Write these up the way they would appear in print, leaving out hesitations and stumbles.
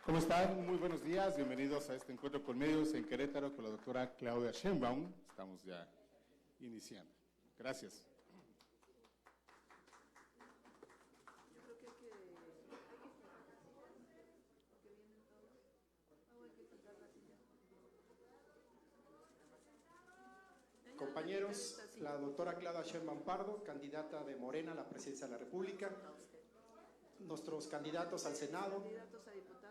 ¿Cómo están? Muy buenos días, bienvenidos a este encuentro con medios en Querétaro con la doctora Claudia Sheinbaum. Estamos ya iniciando. Gracias. Compañeros, la doctora Claudia Sheinbaum Pardo, candidata de Morena a la presidencia de la República. Nuestros candidatos al Senado,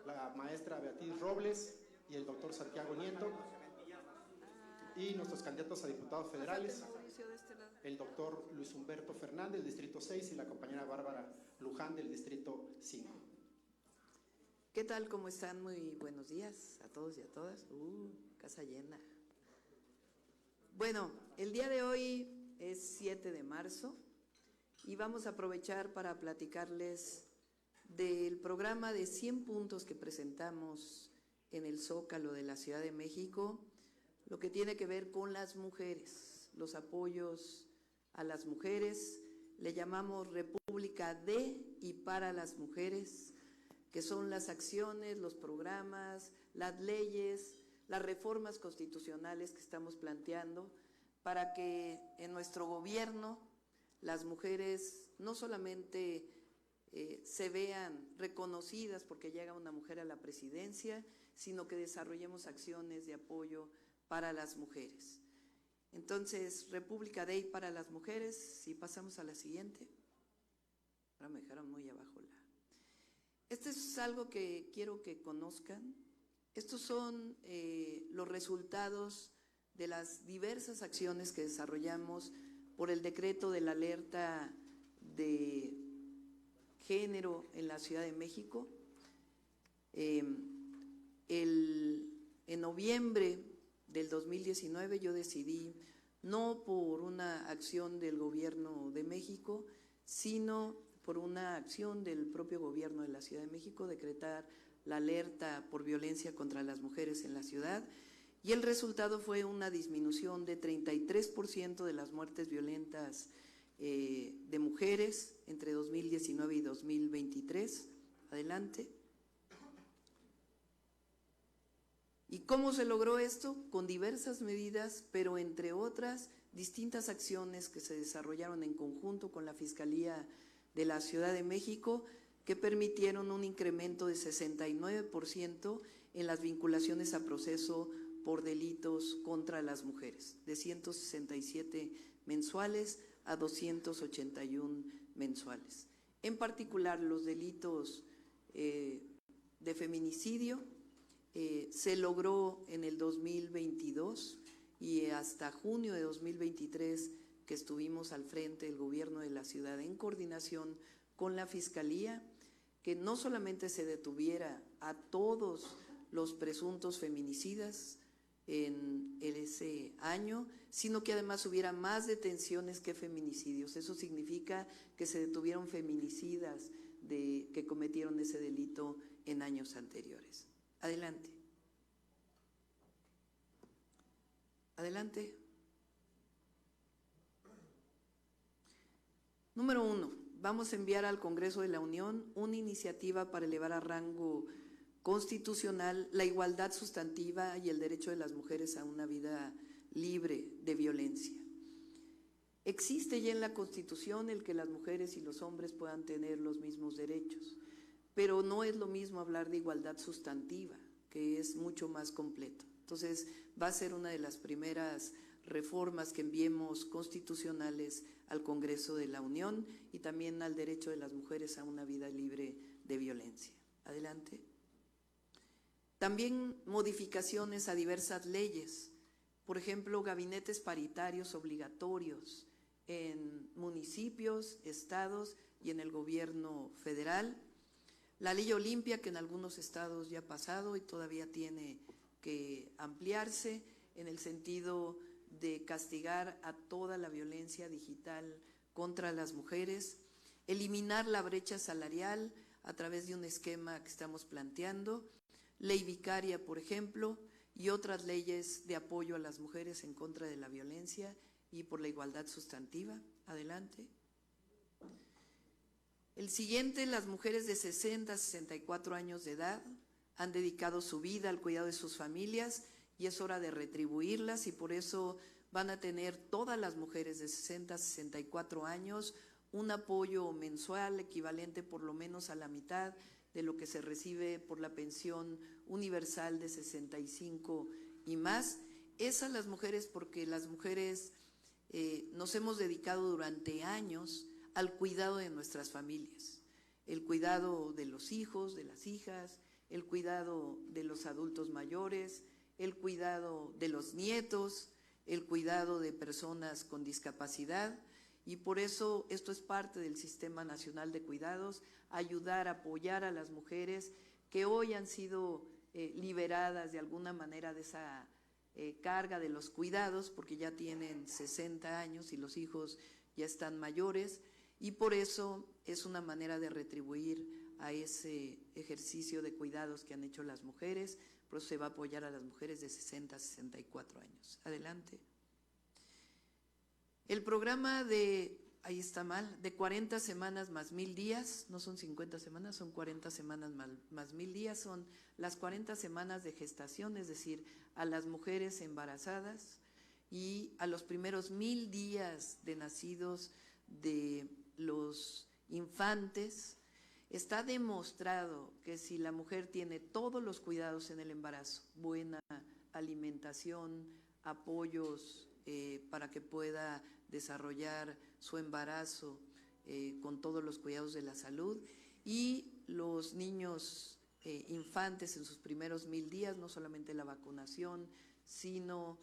la maestra Beatriz Robles y el doctor Santiago Nieto. Y nuestros candidatos a diputados federales, el doctor Luis Humberto Fernández, del Distrito 6, y la compañera Bárbara Luján, del Distrito 5. ¿Qué tal? ¿Cómo están? Muy buenos días a todos y a todas. Casa llena. Bueno, el día de hoy es 7 de marzo y vamos a aprovechar para platicarles del programa de 100 puntos que presentamos en el Zócalo de la Ciudad de México, lo que tiene que ver con las mujeres, los apoyos a las mujeres. Le llamamos República de y para las mujeres, que son las acciones, los programas, las leyes, las reformas constitucionales que estamos planteando para que en nuestro gobierno las mujeres no solamente se vean reconocidas porque llega una mujer a la presidencia, sino que desarrollemos acciones de apoyo para las mujeres. Entonces, República de y para las mujeres, si pasamos a la siguiente. Ahora me dejaron muy abajo la… Esto es algo que quiero que conozcan. Estos son los resultados de las diversas acciones que desarrollamos por el decreto de la alerta de género en la Ciudad de México. En noviembre del 2019 yo decidí, no por una acción del gobierno de México, sino por una acción del propio gobierno de la Ciudad de México, decretar la alerta por violencia contra las mujeres en la ciudad, y el resultado fue una disminución de 33% de las muertes violentas de mujeres entre 2019 y 2023. Adelante. ¿Y cómo se logró esto? Con diversas medidas, pero entre otras, distintas acciones que se desarrollaron en conjunto con la Fiscalía de la Ciudad de México, que permitieron un incremento de 69% en las vinculaciones a proceso por delitos contra las mujeres, de 167 mensuales a 281 mensuales. En particular, los delitos de feminicidio se logró en el 2022 y hasta junio de 2023, que estuvimos al frente del gobierno de la ciudad en coordinación con la Fiscalía, que no solamente se detuviera a todos los presuntos feminicidas en ese año, sino que además hubiera más detenciones que feminicidios. Eso significa que se detuvieron feminicidas que cometieron ese delito en años anteriores. Adelante. Adelante. Número 1, vamos a enviar al Congreso de la Unión una iniciativa para elevar a rango constitucional la igualdad sustantiva y el derecho de las mujeres a una vida libre de violencia. Existe ya en la Constitución el que las mujeres y los hombres puedan tener los mismos derechos, pero no es lo mismo hablar de igualdad sustantiva, que es mucho más completo. Entonces, va a ser una de las primeras reformas que enviemos constitucionales al Congreso de la Unión y también al derecho de las mujeres a una vida libre de violencia. Adelante. También modificaciones a diversas leyes, por ejemplo, gabinetes paritarios obligatorios en municipios, estados y en el gobierno federal. La ley Olimpia, que en algunos estados ya ha pasado y todavía tiene que ampliarse en el sentido de castigar a toda la violencia digital contra las mujeres, eliminar la brecha salarial a través de un esquema que estamos planteando, ley vicaria, por ejemplo, y otras leyes de apoyo a las mujeres en contra de la violencia y por la igualdad sustantiva. Adelante. El siguiente, las mujeres de 60 a 64 años de edad, han dedicado su vida al cuidado de sus familias y es hora de retribuirlas, y por eso van a tener todas las mujeres de 60 a 64 años un apoyo mensual equivalente por lo menos a la mitad de lo que se recibe por la pensión universal de 65 y más. Esas las mujeres, porque las mujeres nos hemos dedicado durante años al cuidado de nuestras familias, el cuidado de los hijos, de las hijas, el cuidado de los adultos mayores, el cuidado de los nietos, el cuidado de personas con discapacidad, y por eso esto es parte del Sistema Nacional de Cuidados, ayudar, apoyar a las mujeres que hoy han sido liberadas de alguna manera de esa carga de los cuidados, porque ya tienen 60 años y los hijos ya están mayores, y por eso es una manera de retribuir a ese ejercicio de cuidados que han hecho las mujeres. Por eso se va a apoyar a las mujeres de 60 a 64 años. Adelante. El programa ahí está mal, de 40 semanas más 1000 días, no son 50 semanas, son 40 semanas más 1000 días, son las 40 semanas de gestación, es decir, a las mujeres embarazadas y a los primeros 1000 días de nacidos de los infantes. Está demostrado que si la mujer tiene todos los cuidados en el embarazo, buena alimentación, apoyos para que pueda desarrollar su embarazo con todos los cuidados de la salud, y los niños infantes en sus primeros 1000 días, no solamente la vacunación, sino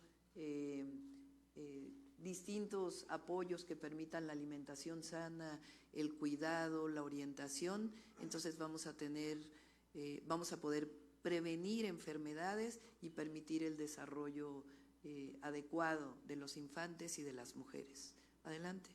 distintos apoyos que permitan la alimentación sana, el cuidado, la orientación. Entonces vamos a poder prevenir enfermedades y permitir el desarrollo adecuado de los infantes y de las mujeres. Adelante.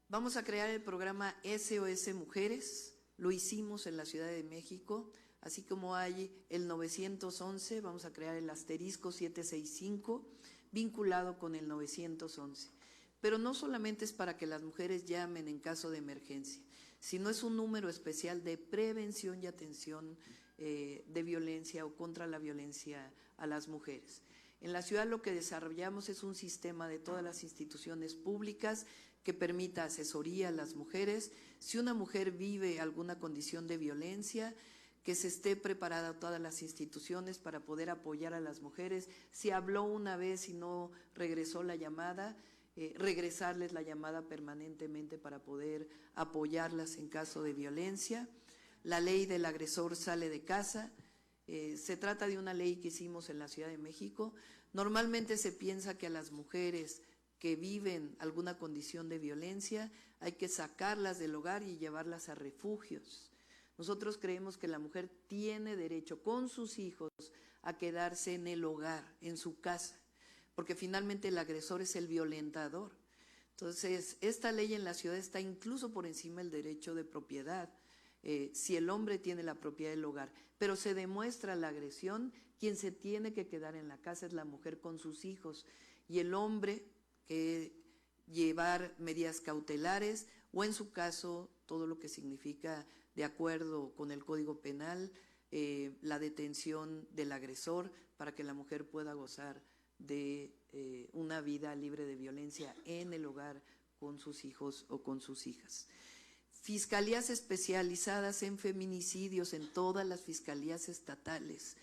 Vamos a crear el programa SOS Mujeres, lo hicimos en la Ciudad de México. Así como hay el 911, vamos a crear el asterisco 765 vinculado con el 911. Pero no solamente es para que las mujeres llamen en caso de emergencia, sino es un número especial de prevención y atención de violencia o contra la violencia a las mujeres. En la ciudad lo que desarrollamos es un sistema de todas las instituciones públicas que permita asesoría a las mujeres. Si una mujer vive alguna condición de violencia, que se esté preparada todas las instituciones para poder apoyar a las mujeres. Si habló una vez y no regresó la llamada, regresarles la llamada permanentemente para poder apoyarlas en caso de violencia. La ley del agresor sale de casa. Se trata de una ley que hicimos en la Ciudad de México. Normalmente se piensa que a las mujeres que viven alguna condición de violencia hay que sacarlas del hogar y llevarlas a refugios. Nosotros creemos que la mujer tiene derecho con sus hijos a quedarse en el hogar, en su casa, porque finalmente el agresor es el violentador. Entonces, esta ley en la ciudad está incluso por encima del derecho de propiedad, si el hombre tiene la propiedad del hogar, pero se demuestra la agresión, quien se tiene que quedar en la casa es la mujer con sus hijos, y el hombre que llevar medidas cautelares o en su caso todo lo que significa, de acuerdo con el Código Penal, la detención del agresor para que la mujer pueda gozar de una vida libre de violencia en el hogar con sus hijos o con sus hijas. Fiscalías especializadas en feminicidios en todas las fiscalías estatales.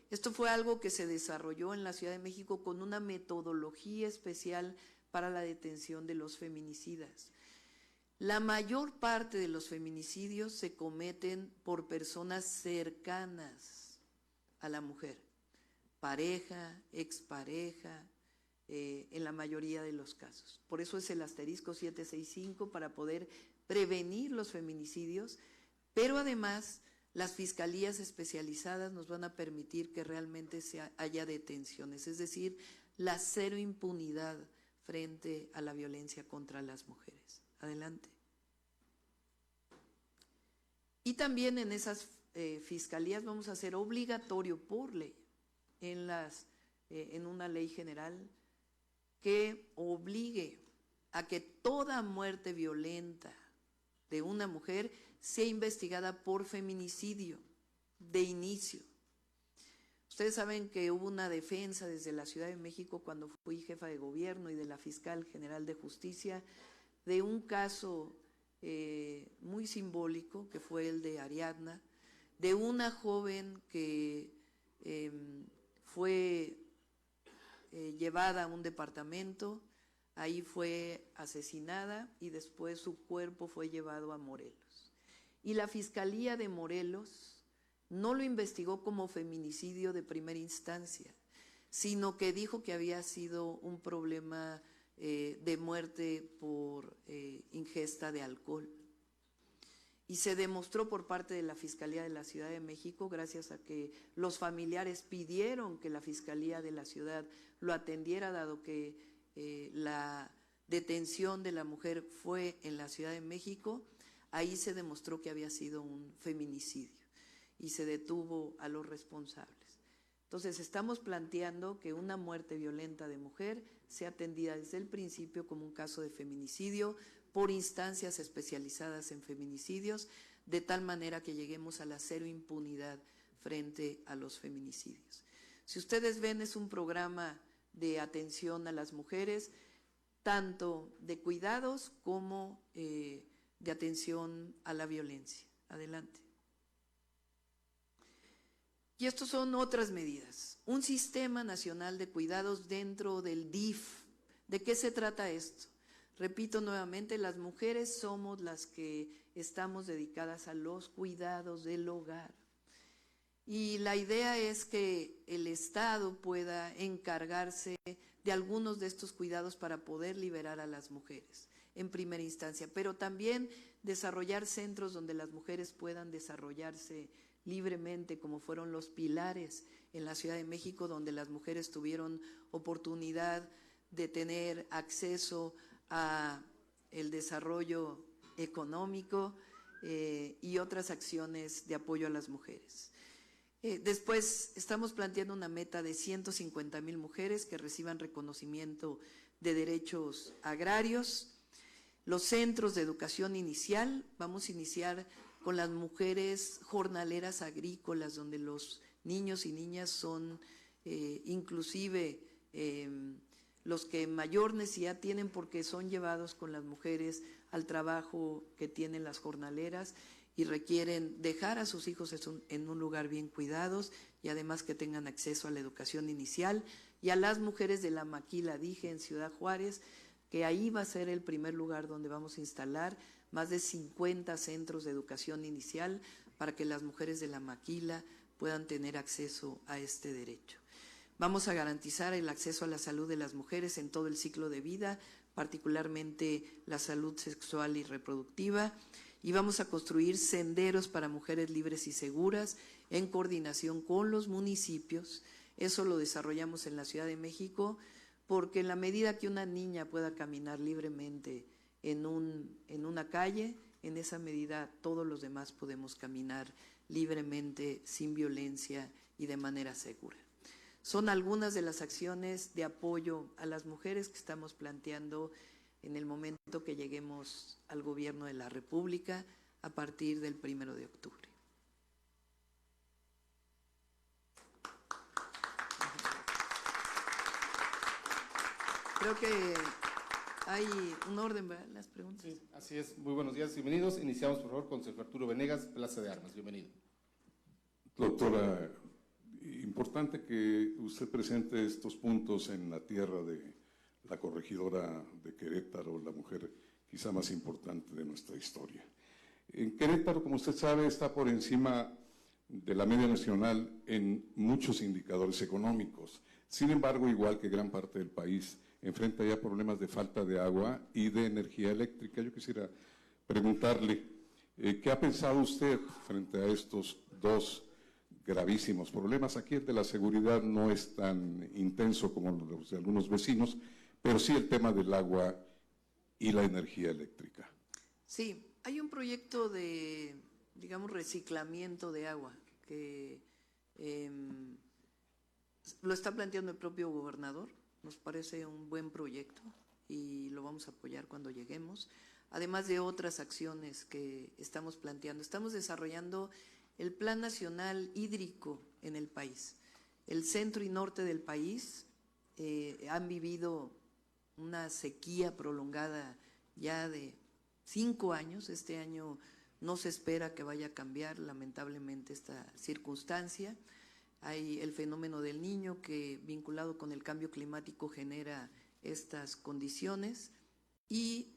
Esto fue algo que se desarrolló en la Ciudad de México con una metodología especial para la detención de los feminicidas. La mayor parte de los feminicidios se cometen por personas cercanas a la mujer, pareja, expareja, en la mayoría de los casos. Por eso es el asterisco 765 para poder prevenir los feminicidios, pero además las fiscalías especializadas nos van a permitir que realmente haya detenciones, es decir, la cero impunidad frente a la violencia contra las mujeres. Adelante. Y también en esas fiscalías vamos a hacer obligatorio por ley, en una ley general, que obligue a que toda muerte violenta de una mujer sea investigada por feminicidio de inicio. Ustedes saben que hubo una defensa desde la Ciudad de México cuando fui jefa de gobierno y de la Fiscal General de Justicia de un caso muy simbólico que fue el de Ariadna, de una joven que fue llevada a un departamento, ahí fue asesinada y después su cuerpo fue llevado a Morelos. Y la Fiscalía de Morelos no lo investigó como feminicidio de primera instancia, sino que dijo que había sido un problema de muerte por ingesta de alcohol. Y se demostró por parte de la Fiscalía de la Ciudad de México, gracias a que los familiares pidieron que la Fiscalía de la Ciudad lo atendiera, dado que la detención de la mujer fue en la Ciudad de México, ahí se demostró que había sido un feminicidio y se detuvo a los responsables. Entonces, estamos planteando que una muerte violenta de mujer sea atendida desde el principio como un caso de feminicidio por instancias especializadas en feminicidios, de tal manera que lleguemos a la cero impunidad frente a los feminicidios. Si ustedes ven, es un programa de atención a las mujeres, tanto de cuidados como de atención a la violencia. Adelante. Y estos son otras medidas. Un sistema nacional de cuidados dentro del DIF. ¿De qué se trata esto? Repito nuevamente, las mujeres somos las que estamos dedicadas a los cuidados del hogar. Y la idea es que el Estado pueda encargarse de algunos de estos cuidados para poder liberar a las mujeres en primera instancia, pero también desarrollar centros donde las mujeres puedan desarrollarse libremente, como fueron los Pilares en la Ciudad de México, donde las mujeres tuvieron oportunidad de tener acceso a el desarrollo económico y otras acciones de apoyo a las mujeres. Después estamos planteando una meta de 150,000 mujeres que reciban reconocimiento de derechos agrarios. Los centros de educación inicial, vamos a iniciar con las mujeres jornaleras agrícolas, donde los niños y niñas son inclusive los que mayor necesidad tienen, porque son llevados con las mujeres al trabajo que tienen las jornaleras y requieren dejar a sus hijos en un lugar bien cuidados y además que tengan acceso a la educación inicial. Y a las mujeres de la Maquila, dije, en Ciudad Juárez, que ahí va a ser el primer lugar donde vamos a instalar más de 50 centros de educación inicial para que las mujeres de la Maquila puedan tener acceso a este derecho. Vamos a garantizar el acceso a la salud de las mujeres en todo el ciclo de vida, particularmente la salud sexual y reproductiva, y vamos a construir senderos para mujeres libres y seguras en coordinación con los municipios. Eso lo desarrollamos en la Ciudad de México, porque en la medida que una niña pueda caminar libremente en una calle, en esa medida todos los demás podemos caminar libremente, sin violencia y de manera segura. Son algunas de las acciones de apoyo a las mujeres que estamos planteando en el momento que lleguemos al gobierno de la República a partir del 1 de octubre. Creo que hay un orden, ¿verdad? Las preguntas. Sí, así es. Muy buenos días, bienvenidos. Iniciamos, por favor, con Sergio Arturo Venegas, Plaza de Armas. Bienvenido. Doctora, importante que usted presente estos puntos en la tierra de la corregidora de Querétaro, la mujer quizá más importante de nuestra historia. En Querétaro, como usted sabe, está por encima de la media nacional en muchos indicadores económicos. Sin embargo, igual que gran parte del país, enfrenta ya problemas de falta de agua y de energía eléctrica. Yo quisiera preguntarle, ¿qué ha pensado usted frente a estos dos gravísimos problemas? Aquí el de la seguridad no es tan intenso como los de algunos vecinos, pero sí el tema del agua y la energía eléctrica. Sí, hay un proyecto de, digamos, reciclamiento de agua que lo está planteando el propio gobernador. Nos parece un buen proyecto y lo vamos a apoyar cuando lleguemos. además de otras acciones que estamos planteando. Estamos desarrollando el Plan Nacional Hídrico en el país. El centro y norte del país han vivido una sequía prolongada ya de 5 años. Este año no se espera que vaya a cambiar, lamentablemente, esta circunstancia. Hay el fenómeno del Niño que, vinculado con el cambio climático, genera estas condiciones y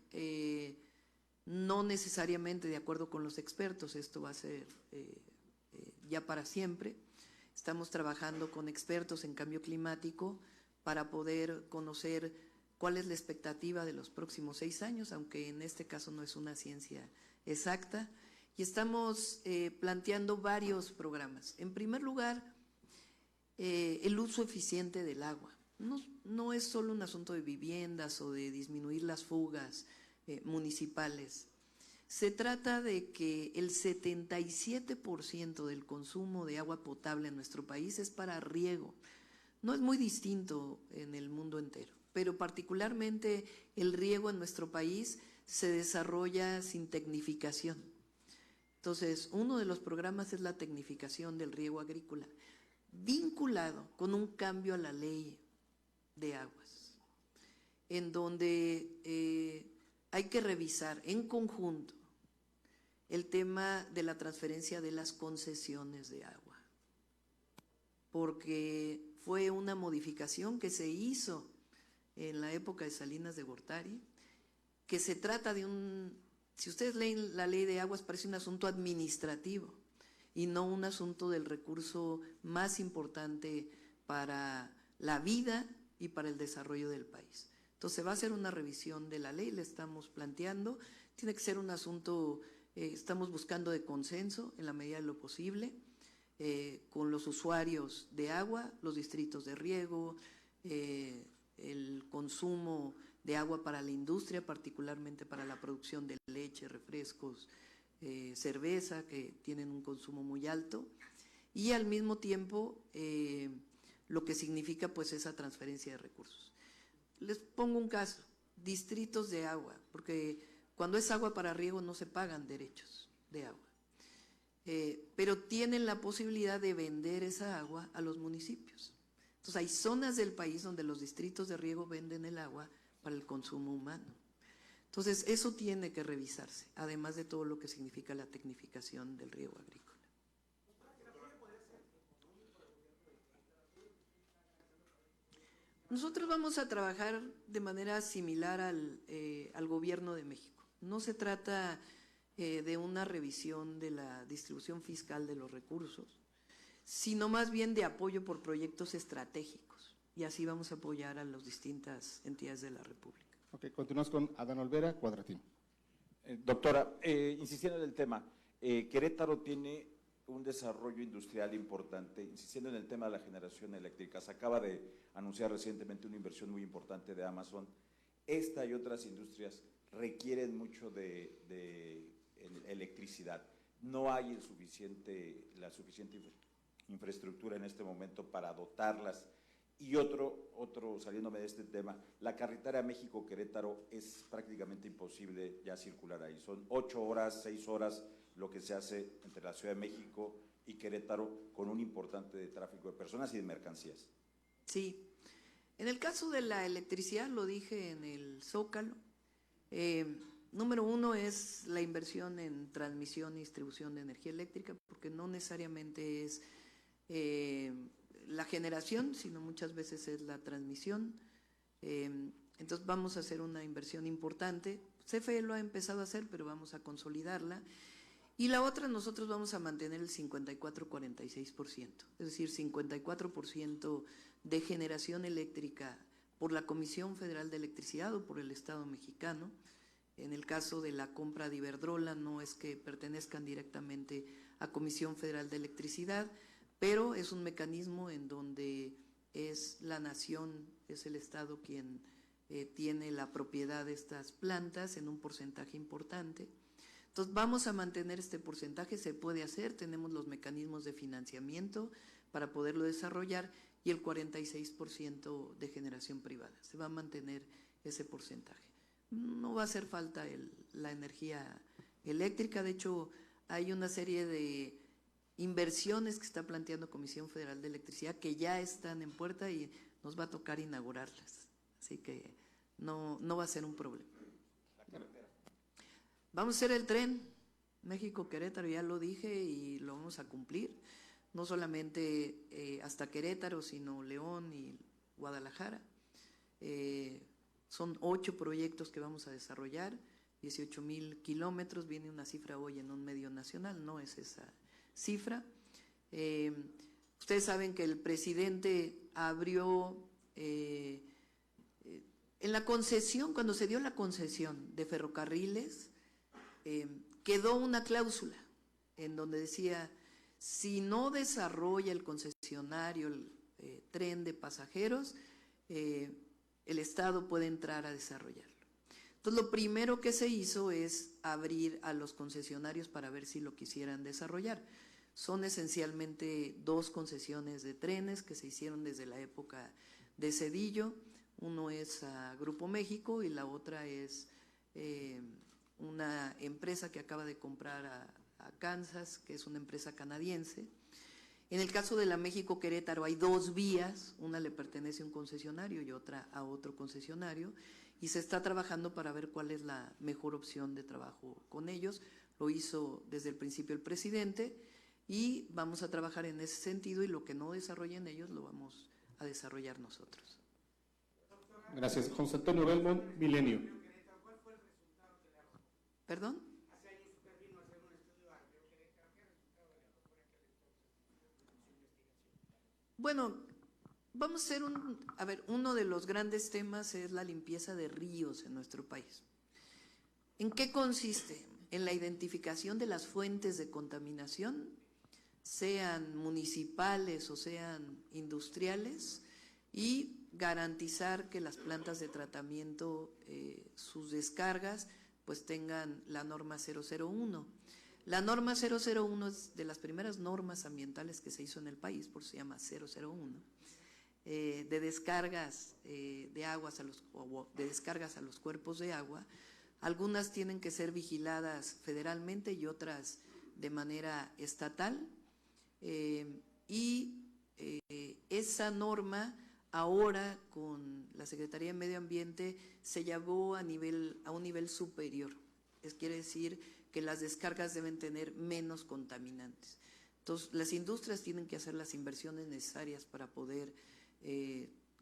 no necesariamente, de acuerdo con los expertos, esto va a ser ya para siempre. Estamos trabajando con expertos en cambio climático para poder conocer cuál es la expectativa de los próximos 6 años, aunque en este caso no es una ciencia exacta, y estamos planteando varios programas. En primer lugar, el uso eficiente del agua. No es solo un asunto de viviendas o de disminuir las fugas municipales. Se trata de que el 77% del consumo de agua potable en nuestro país es para riego. No es muy distinto en el mundo entero, pero particularmente el riego en nuestro país se desarrolla sin tecnificación. Entonces, uno de los programas es la tecnificación del riego agrícola, vinculado con un cambio a la ley de aguas, en donde hay que revisar en conjunto el tema de la transferencia de las concesiones de agua, porque fue una modificación que se hizo en la época de Salinas de Gortari, que se trata de si ustedes leen la ley de aguas, parece un asunto administrativo y no un asunto del recurso más importante para la vida y para el desarrollo del país. Entonces va a ser una revisión de la ley, le estamos planteando, tiene que ser un asunto, estamos buscando de consenso en la medida de lo posible, con los usuarios de agua, los distritos de riego, el consumo de agua para la industria, particularmente para la producción de leche, refrescos, cerveza, que tienen un consumo muy alto, y al mismo tiempo lo que significa pues esa transferencia de recursos. Les pongo un caso, distritos de agua, porque cuando es agua para riego no se pagan derechos de agua, pero tienen la posibilidad de vender esa agua a los municipios. Entonces hay zonas del país donde los distritos de riego venden el agua para el consumo humano. Entonces eso tiene que revisarse, además de todo lo que significa la tecnificación del riego agrícola. Nosotros vamos a trabajar de manera similar al Gobierno de México. No se trata de una revisión de la distribución fiscal de los recursos, sino más bien de apoyo por proyectos estratégicos. Y así vamos a apoyar a las distintas entidades de la República. Ok, continuamos con Adán Olvera, Cuadratín. Doctora, insistiendo en el tema, Querétaro tiene un desarrollo industrial importante, insistiendo en el tema de la generación eléctrica. Se acaba de anunciar recientemente una inversión muy importante de Amazon. Esta y otras industrias requieren mucho de electricidad. No hay la suficiente infraestructura en este momento para dotarlas. Y otro, saliéndome de este tema, la carretera México-Querétaro es prácticamente imposible ya circular ahí. Son 8 horas, 6 horas lo que se hace entre la Ciudad de México y Querétaro, con un importante tráfico de personas y de mercancías. Sí, en el caso de la electricidad, lo dije en el Zócalo, número 1 es la inversión en transmisión y distribución de energía eléctrica, porque no necesariamente es la generación, sino muchas veces es la transmisión. Entonces vamos a hacer una inversión importante. CFE lo ha empezado a hacer, pero vamos a consolidarla. Y la otra, nosotros vamos a mantener el 54-46%, es decir, 54% de generación eléctrica por la Comisión Federal de Electricidad o por el Estado mexicano. En el caso de la compra de Iberdrola, no es que pertenezcan directamente a Comisión Federal de Electricidad, pero es un mecanismo en donde es la nación, es el Estado quien tiene la propiedad de estas plantas en un porcentaje importante. Entonces vamos a mantener este porcentaje, se puede hacer, tenemos los mecanismos de financiamiento para poderlo desarrollar, y el 46% de generación privada, se va a mantener ese porcentaje. no va a hacer falta la energía eléctrica. De hecho, hay una serie de inversiones que está planteando Comisión Federal de Electricidad que ya están en puerta y nos va a tocar inaugurarlas. Así que no va a ser un problema. Vamos a hacer el tren México-Querétaro, ya lo dije y lo vamos a cumplir. No solamente hasta Querétaro, sino León y Guadalajara. Son 8 proyectos que vamos a desarrollar, 18,000 kilómetros, viene una cifra hoy en un medio nacional, no es esa cifra. Ustedes saben que el presidente abrió, en la concesión, cuando se dio la concesión de ferrocarriles, quedó una cláusula en donde decía, si no desarrolla el concesionario el tren de pasajeros, el Estado puede entrar a desarrollarlo. Entonces, lo primero que se hizo es abrir a los concesionarios para ver si lo quisieran desarrollar. Son esencialmente 2 concesiones de trenes que se hicieron desde la época de Zedillo. Uno es a Grupo México y la otra es una empresa que acaba de comprar a Kansas, que es una empresa canadiense. En el caso de la México-Querétaro hay 2 vías, una le pertenece a un concesionario y otra a otro concesionario, y se está trabajando para ver cuál es la mejor opción de trabajo con ellos. Lo hizo desde el principio el presidente y vamos a trabajar en ese sentido, y lo que no desarrollen ellos lo vamos a desarrollar nosotros. Gracias. José Antonio Belmont, Milenio. ¿Perdón? Bueno, vamos a hacer uno de los grandes temas es la limpieza de ríos en nuestro país. ¿En qué consiste? En la identificación de las fuentes de contaminación, sean municipales o sean industriales, y garantizar que las plantas de tratamiento, sus descargas, pues tengan la norma 001. La norma 001 es de las primeras normas ambientales que se hizo en el país, por eso se llama 001, de descargas de aguas de descargas a los cuerpos de agua. Algunas tienen que ser vigiladas federalmente y otras de manera estatal. Esa norma ahora con la Secretaría de Medio Ambiente se llevó a un nivel superior. Quiere decir que las descargas deben tener menos contaminantes. Entonces, las industrias tienen que hacer las inversiones necesarias para poder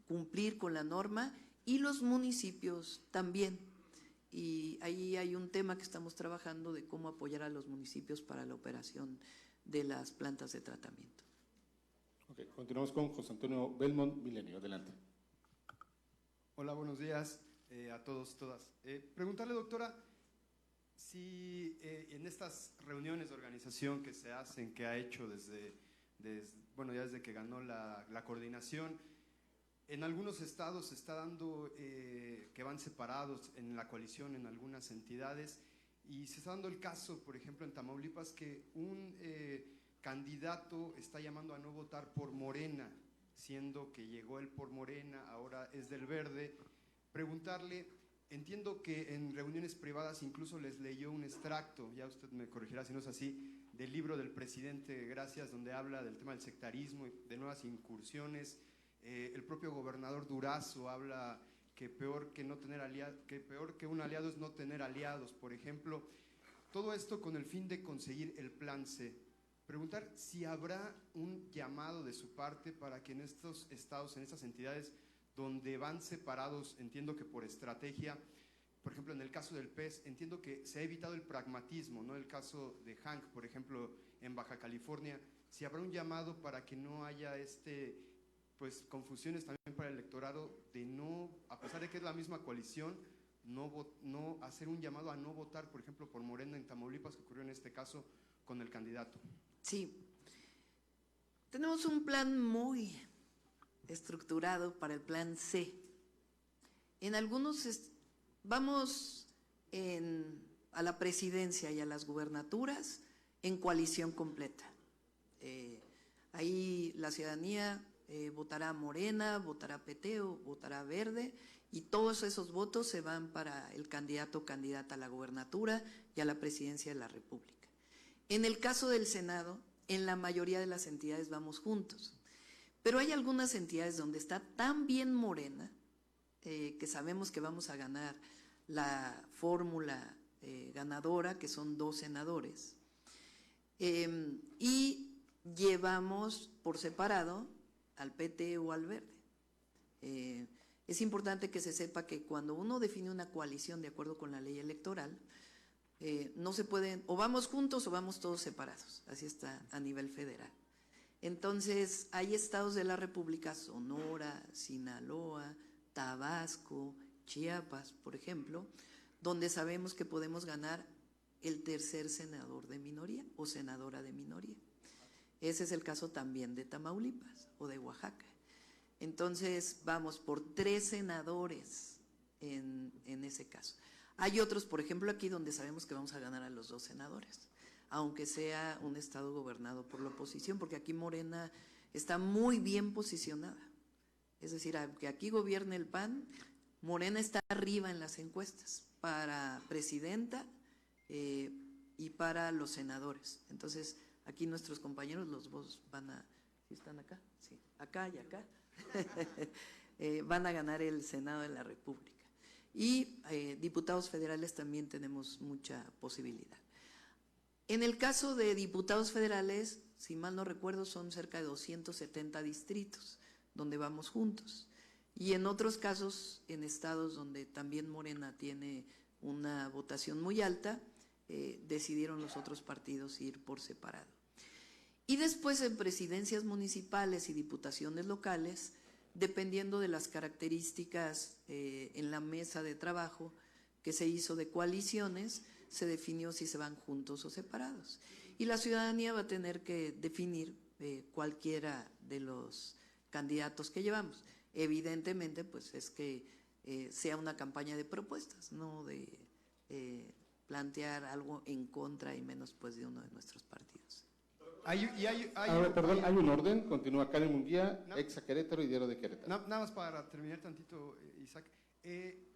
cumplir con la norma, y los municipios también. Y ahí hay un tema que estamos trabajando de cómo apoyar a los municipios para la operación de las plantas de tratamiento. Okay, continuamos con José Antonio Belmont, Milenio. Adelante. Hola, buenos días a todos, todas. Preguntarle, doctora, si en estas reuniones de organización que se hacen, que ha hecho ya desde que ganó la coordinación, en algunos estados se está dando que van separados en la coalición en algunas entidades, y se está dando el caso, por ejemplo, en Tamaulipas, que un candidato está llamando a no votar por Morena, siendo que llegó él por Morena, ahora es del Verde. Preguntarle, entiendo que en reuniones privadas incluso les leyó un extracto, ya usted me corregirá si no es así, del libro del presidente Gracias, donde habla del tema del sectarismo y de nuevas incursiones. El propio gobernador Durazo habla que peor que un aliado es no tener aliados, por ejemplo. Todo esto con el fin de conseguir el plan C. Preguntar si habrá un llamado de su parte para que en estos estados, en estas entidades donde van separados, entiendo que por estrategia, por ejemplo, en el caso del PES, entiendo que se ha evitado el pragmatismo, ¿no? El caso de Hank, por ejemplo, en Baja California, si habrá un llamado para que no haya confusiones también para el electorado de no, a pesar de que es la misma coalición, no hacer un llamado a no votar, por ejemplo, por Morena en Tamaulipas, que ocurrió en este caso con el candidato. Sí, tenemos un plan muy estructurado para el plan C. En algunos vamos a la presidencia y a las gubernaturas en coalición completa. Ahí la ciudadanía votará Morena, votará PT o votará Verde, y todos esos votos se van para el candidato o candidata a la gobernatura y a la presidencia de la República. En el caso del Senado, en la mayoría de las entidades vamos juntos, pero hay algunas entidades donde está tan bien Morena, que sabemos que vamos a ganar la fórmula ganadora, que son 2 senadores, y llevamos por separado al PT o al Verde. Es importante que se sepa que cuando uno define una coalición de acuerdo con la ley electoral, no se pueden, o vamos juntos o vamos todos separados, así está a nivel federal. Entonces, hay estados de la República, Sonora, Sinaloa, Tabasco, Chiapas, por ejemplo, donde sabemos que podemos ganar el tercer senador de minoría o senadora de minoría. Ese es el caso también de Tamaulipas o de Oaxaca. Entonces, vamos por 3 senadores en ese caso. Hay otros, por ejemplo, aquí donde sabemos que vamos a ganar a los 2 senadores, aunque sea un estado gobernado por la oposición, porque aquí Morena está muy bien posicionada. Es decir, aunque aquí gobierne el PAN, Morena está arriba en las encuestas para presidenta y para los senadores. Entonces, aquí nuestros compañeros, los dos van a… ¿Sí están acá? Sí, acá y acá. Van a ganar el Senado de la República. Y diputados federales también tenemos mucha posibilidad. En el caso de diputados federales, si mal no recuerdo, son cerca de 270 distritos donde vamos juntos. Y en otros casos, en estados donde también Morena tiene una votación muy alta, decidieron los otros partidos ir por separado. Y después en presidencias municipales y diputaciones locales, dependiendo de las características en la mesa de trabajo que se hizo de coaliciones, se definió si se van juntos o separados. Y la ciudadanía va a tener que definir cualquiera de los candidatos que llevamos. Evidentemente, pues es que sea una campaña de propuestas, no de plantear algo en contra y menos pues de uno de nuestros partidos. Hay un orden. Continúa Karen Munguía, no, ex a Querétaro y Diario de Querétaro. Nada más para terminar tantito, Isaac.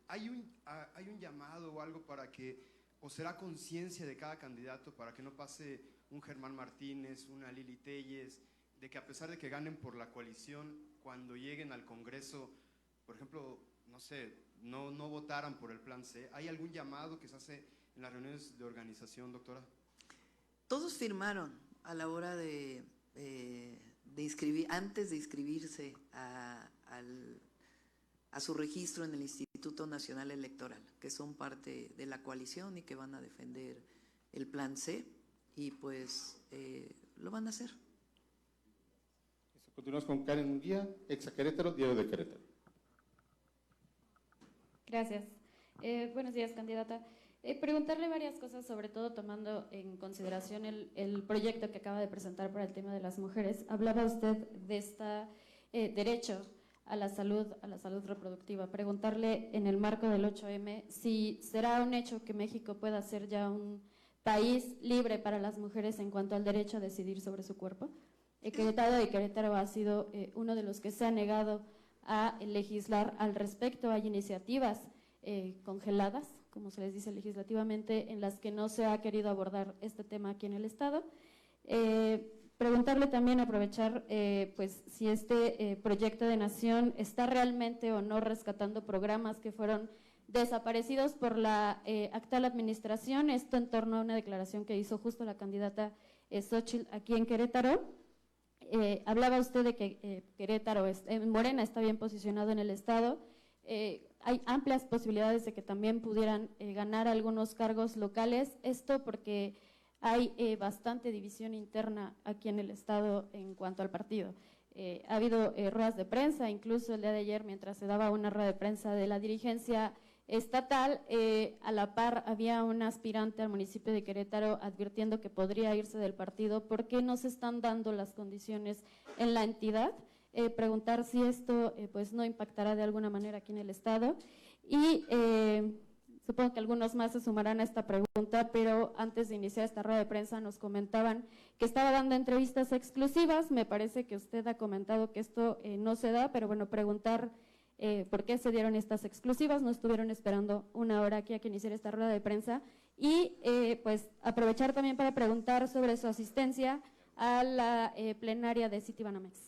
¿Hay un llamado o algo para que, o será conciencia de cada candidato para que no pase un Germán Martínez, una Lili Telles, de que a pesar de que ganen por la coalición, cuando lleguen al Congreso, por ejemplo, no sé, no votaran por el Plan C? ¿Hay algún llamado que se hace en las reuniones de organización, doctora? Todos firmaron a la hora de inscribir, antes de inscribirse a su registro en el Instituto Nacional Electoral, que son parte de la coalición y que van a defender el Plan C, y pues lo van a hacer. Continuamos con Karen Munguía, ex a Querétaro, Diario de Querétaro. Gracias. Buenos días, candidata. Preguntarle varias cosas, sobre todo tomando en consideración el proyecto que acaba de presentar para el tema de las mujeres. Hablaba usted de este derecho a la salud reproductiva. Preguntarle en el marco del 8M si será un hecho que México pueda ser ya un país libre para las mujeres en cuanto al derecho a decidir sobre su cuerpo. Querétaro ha sido uno de los que se ha negado a legislar al respecto. Hay iniciativas congeladas, como se les dice legislativamente, en las que no se ha querido abordar este tema aquí en el Estado. Preguntarle también, aprovechar, pues si este proyecto de nación está realmente o no rescatando programas que fueron desaparecidos por la actual administración, esto en torno a una declaración que hizo justo la candidata Xóchitl aquí en Querétaro. Hablaba usted de que Querétaro, Morena está bien posicionado en el Estado. Hay amplias posibilidades de que también pudieran ganar algunos cargos locales, esto porque hay bastante división interna aquí en el Estado en cuanto al partido. Ha habido ruedas de prensa, incluso el día de ayer, mientras se daba una rueda de prensa de la dirigencia estatal, a la par había un aspirante al municipio de Querétaro advirtiendo que podría irse del partido porque no se están dando las condiciones en la entidad. Preguntar si esto pues no impactará de alguna manera aquí en el Estado. Y Supongo que algunos más se sumarán a esta pregunta, pero antes de iniciar esta rueda de prensa nos comentaban que estaba dando entrevistas exclusivas. Me parece que usted ha comentado que esto no se da, pero bueno, preguntar por qué se dieron estas exclusivas. No estuvieron esperando una hora aquí a que iniciara esta rueda de prensa. Y pues aprovechar también para preguntar sobre su asistencia a la plenaria de Citibanamex.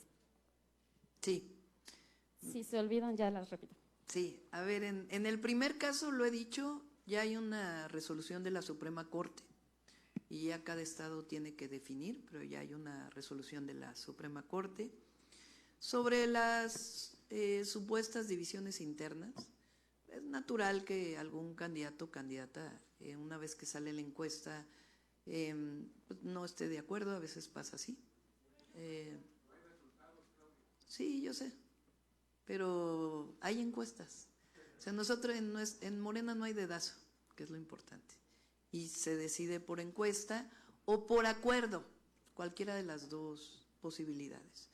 Sí. Si se olvidan, ya las repito. Sí, a ver, en el primer caso, lo he dicho, ya hay una resolución de la Suprema Corte y ya cada estado tiene que definir, pero ya hay una resolución de la Suprema Corte sobre las supuestas divisiones internas. Es natural que algún candidato o candidata, una vez que sale la encuesta, pues no esté de acuerdo, a veces pasa así. Sí, yo sé. Pero hay encuestas. O sea, nosotros en Morena no hay dedazo, que es lo importante. Y se decide por encuesta o por acuerdo, cualquiera de las dos posibilidades.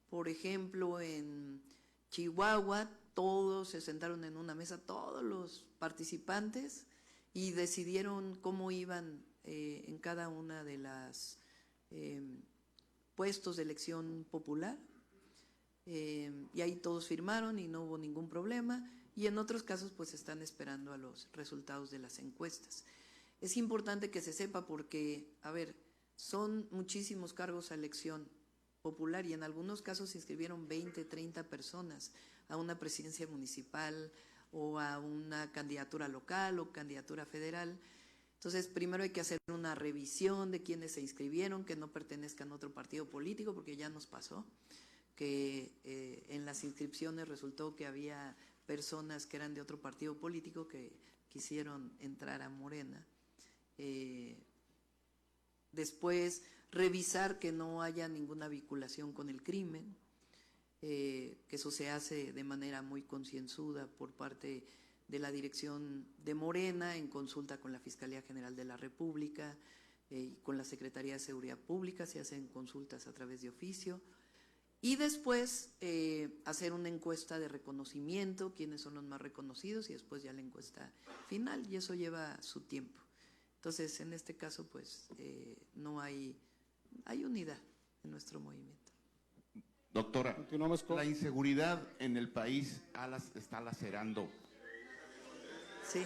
Por ejemplo, en Chihuahua, todos se sentaron en una mesa, todos los participantes, y decidieron cómo iban en cada una de las puestos de elección popular. Y ahí todos firmaron y no hubo ningún problema, y en otros casos pues están esperando a los resultados de las encuestas. Es importante que se sepa porque, a ver, son muchísimos cargos a elección popular y en algunos casos se inscribieron 20, 30 personas a una presidencia municipal o a una candidatura local o candidatura federal. Entonces, primero hay que hacer una revisión de quienes se inscribieron, que no pertenezcan a otro partido político, porque ya nos pasó que en las inscripciones resultó que había personas que eran de otro partido político que quisieron entrar a Morena. Después, revisar que no haya ninguna vinculación con el crimen, que eso se hace de manera muy concienzuda por parte de la dirección de Morena, en consulta con la Fiscalía General de la República y con la Secretaría de Seguridad Pública, se hacen consultas a través de oficio. Y después hacer una encuesta de reconocimiento, quiénes son los más reconocidos, y después ya la encuesta final, y eso lleva su tiempo. Entonces, en este caso, pues, no hay unidad en nuestro movimiento. Doctora, Continuamos con... la inseguridad en el país está lacerando. Sí.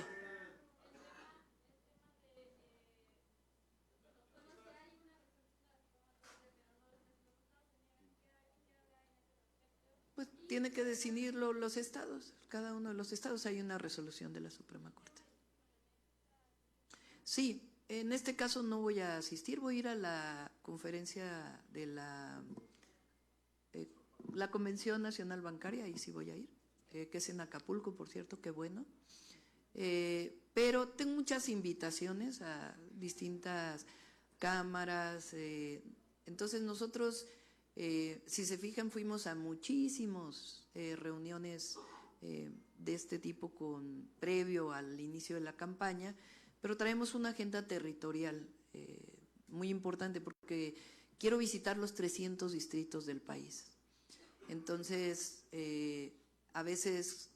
Pues tiene que decidirlo los estados, cada uno de los estados hay una resolución de la Suprema Corte. Sí, en este caso no voy a asistir, voy a ir a la conferencia de la Convención Nacional Bancaria, ahí sí voy a ir, que es en Acapulco, por cierto, qué bueno. Pero tengo muchas invitaciones a distintas cámaras, entonces nosotros… si se fijan, fuimos a muchísimas reuniones de este tipo previo al inicio de la campaña, pero traemos una agenda territorial muy importante porque quiero visitar los 300 distritos del país. Entonces, a veces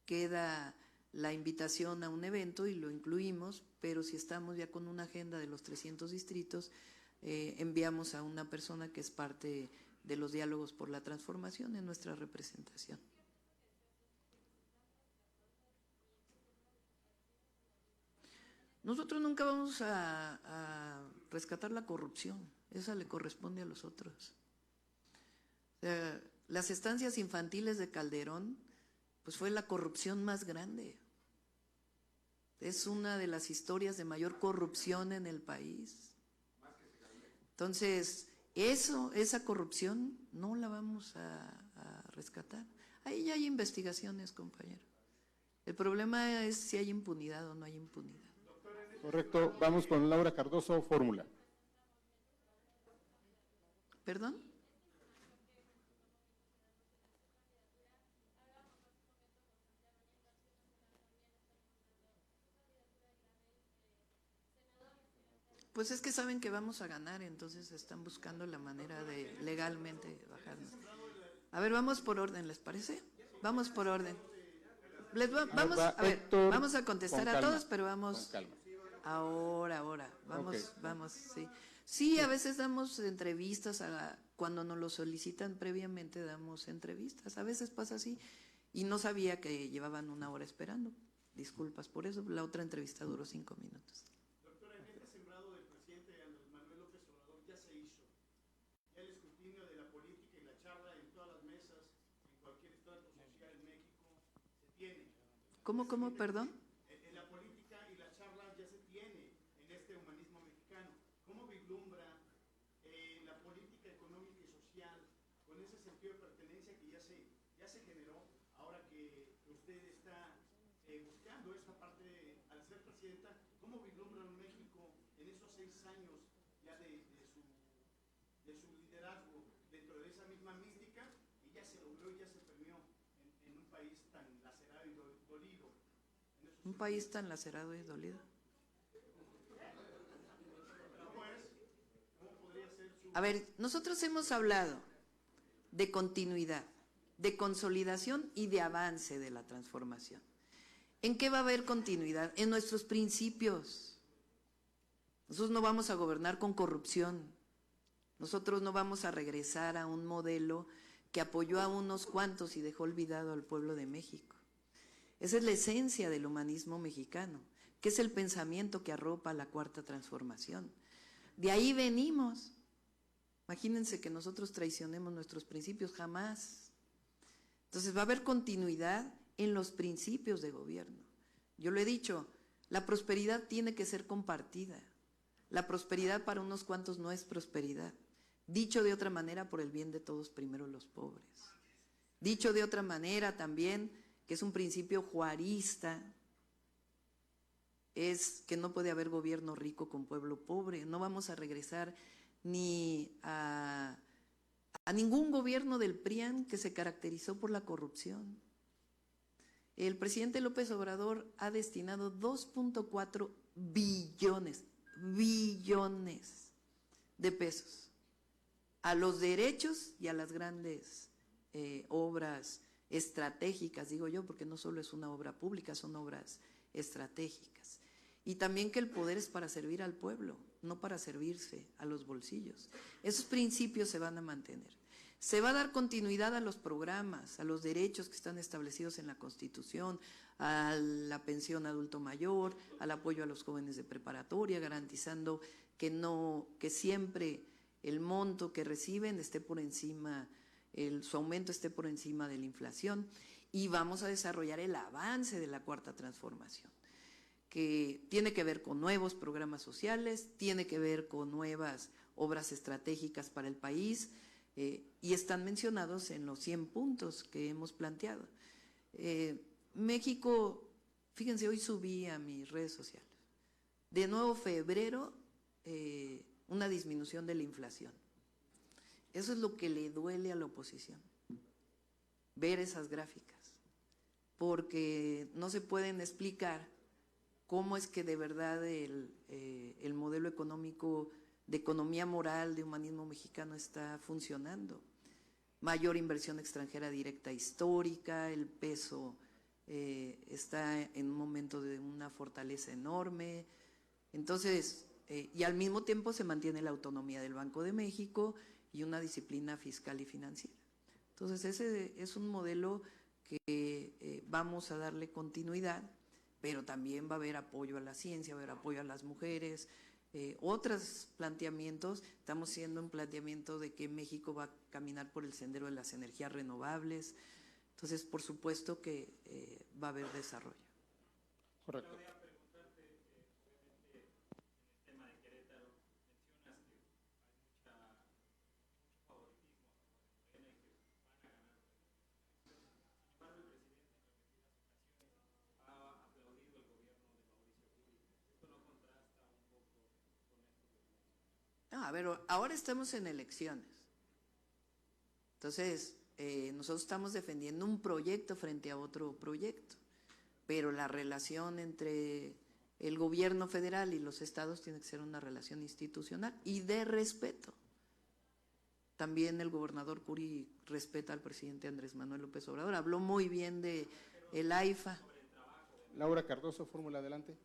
queda la invitación a un evento y lo incluimos, pero si estamos ya con una agenda de los 300 distritos, enviamos a una persona que es parte de los diálogos por la transformación en nuestra representación. Nosotros nunca vamos a rescatar la corrupción, esa le corresponde a los otros. Las estancias infantiles de Calderón, pues fue la corrupción más grande. Es una de las historias de mayor corrupción en el país. Entonces, esa corrupción no la vamos a rescatar. Ahí ya hay investigaciones, compañero. El problema es si hay impunidad o no hay impunidad. Correcto, vamos con Laura Cardoso, Fórmula. ¿Perdón? Pues es que saben que vamos a ganar, entonces están buscando la manera de legalmente bajarnos. A ver, vamos por orden, ¿les parece? Vamos por orden. Vamos, a ver, Héctor, vamos a contestar con a calma, todos, pero vamos. con calma. Ahora, vamos, Ok. vamos, sí. Sí, a veces damos entrevistas, cuando nos lo solicitan previamente damos entrevistas, a veces pasa así, y no sabía que llevaban 1 hora esperando, disculpas por eso, la otra entrevista duró 5 minutos. Doctora, el eje sembrado del presidente Andrés Manuel López Obrador ya se hizo. Ya el escrutinio de la política y la charla en todas las mesas, en cualquier estrato social en México, se tiene. ¿Cómo, perdón? La política y la charla ya se tiene en este humanismo mexicano. ¿Cómo vislumbra la política económica y social con ese sentido de pertenencia que ya se generó ahora que usted está buscando esa parte al ser presidenta? ¿Cómo vislumbra México en esos 6 años ya de su liderazgo dentro de esa misma mística y ya se logró y ya se permeó en un país tan lacerado y dolido? Un país tan lacerado y dolido. A ver, nosotros hemos hablado de continuidad, de consolidación y de avance de la transformación. ¿En qué va a haber continuidad? En nuestros principios. Nosotros no vamos a gobernar con corrupción. Nosotros no vamos a regresar a un modelo que apoyó a unos cuantos y dejó olvidado al pueblo de México. Esa es la esencia del humanismo mexicano, que es el pensamiento que arropa la Cuarta Transformación. De ahí venimos. Imagínense que nosotros traicionemos nuestros principios, jamás. Entonces va a haber continuidad en los principios de gobierno. Yo lo he dicho, la prosperidad tiene que ser compartida. La prosperidad para unos cuantos no es prosperidad. Dicho de otra manera, por el bien de todos, primero los pobres. Dicho de otra manera también, que es un principio juarista, es que no puede haber gobierno rico con pueblo pobre. No vamos a regresar ni a ningún gobierno del PRIAN que se caracterizó por la corrupción. El presidente López Obrador ha destinado 2.4 billones de pesos a los derechos y a las grandes obras estratégicas, digo yo, porque no solo es una obra pública, son obras estratégicas. Y también que el poder es para servir al pueblo, no para servirse a los bolsillos. Esos principios se van a mantener. Se va a dar continuidad a los programas, a los derechos que están establecidos en la Constitución, a la pensión adulto mayor, al apoyo a los jóvenes de preparatoria, garantizando que siempre el monto que reciben esté por encima, su aumento esté por encima de la inflación, y vamos a desarrollar el avance de la Cuarta Transformación, que tiene que ver con nuevos programas sociales, tiene que ver con nuevas obras estratégicas para el país, y están mencionados en los 100 puntos que hemos planteado. México, fíjense, hoy subí a mis redes sociales, de nuevo febrero, una disminución de la inflación. Eso es lo que le duele a la oposición, ver esas gráficas, porque no se pueden explicar cómo es que de verdad el modelo económico de economía moral, de humanismo mexicano está funcionando. Mayor inversión extranjera directa histórica, el peso está en un momento de una fortaleza enorme. Entonces, y al mismo tiempo se mantiene la autonomía del Banco de México y una disciplina fiscal y financiera. Entonces, ese es un modelo que vamos a darle continuidad, pero también va a haber apoyo a la ciencia, va a haber apoyo a las mujeres. Otros planteamientos, estamos haciendo un planteamiento de que México va a caminar por el sendero de las energías renovables. Entonces, por supuesto que va a haber desarrollo. Correcto. No, a ver, ahora estamos en elecciones. Entonces, nosotros estamos defendiendo un proyecto frente a otro proyecto, pero la relación entre el gobierno federal y los estados tiene que ser una relación institucional y de respeto. También el gobernador Curi respeta al presidente Andrés Manuel López Obrador, habló muy bien de el AIFA. Laura Cardoso, fórmula adelante.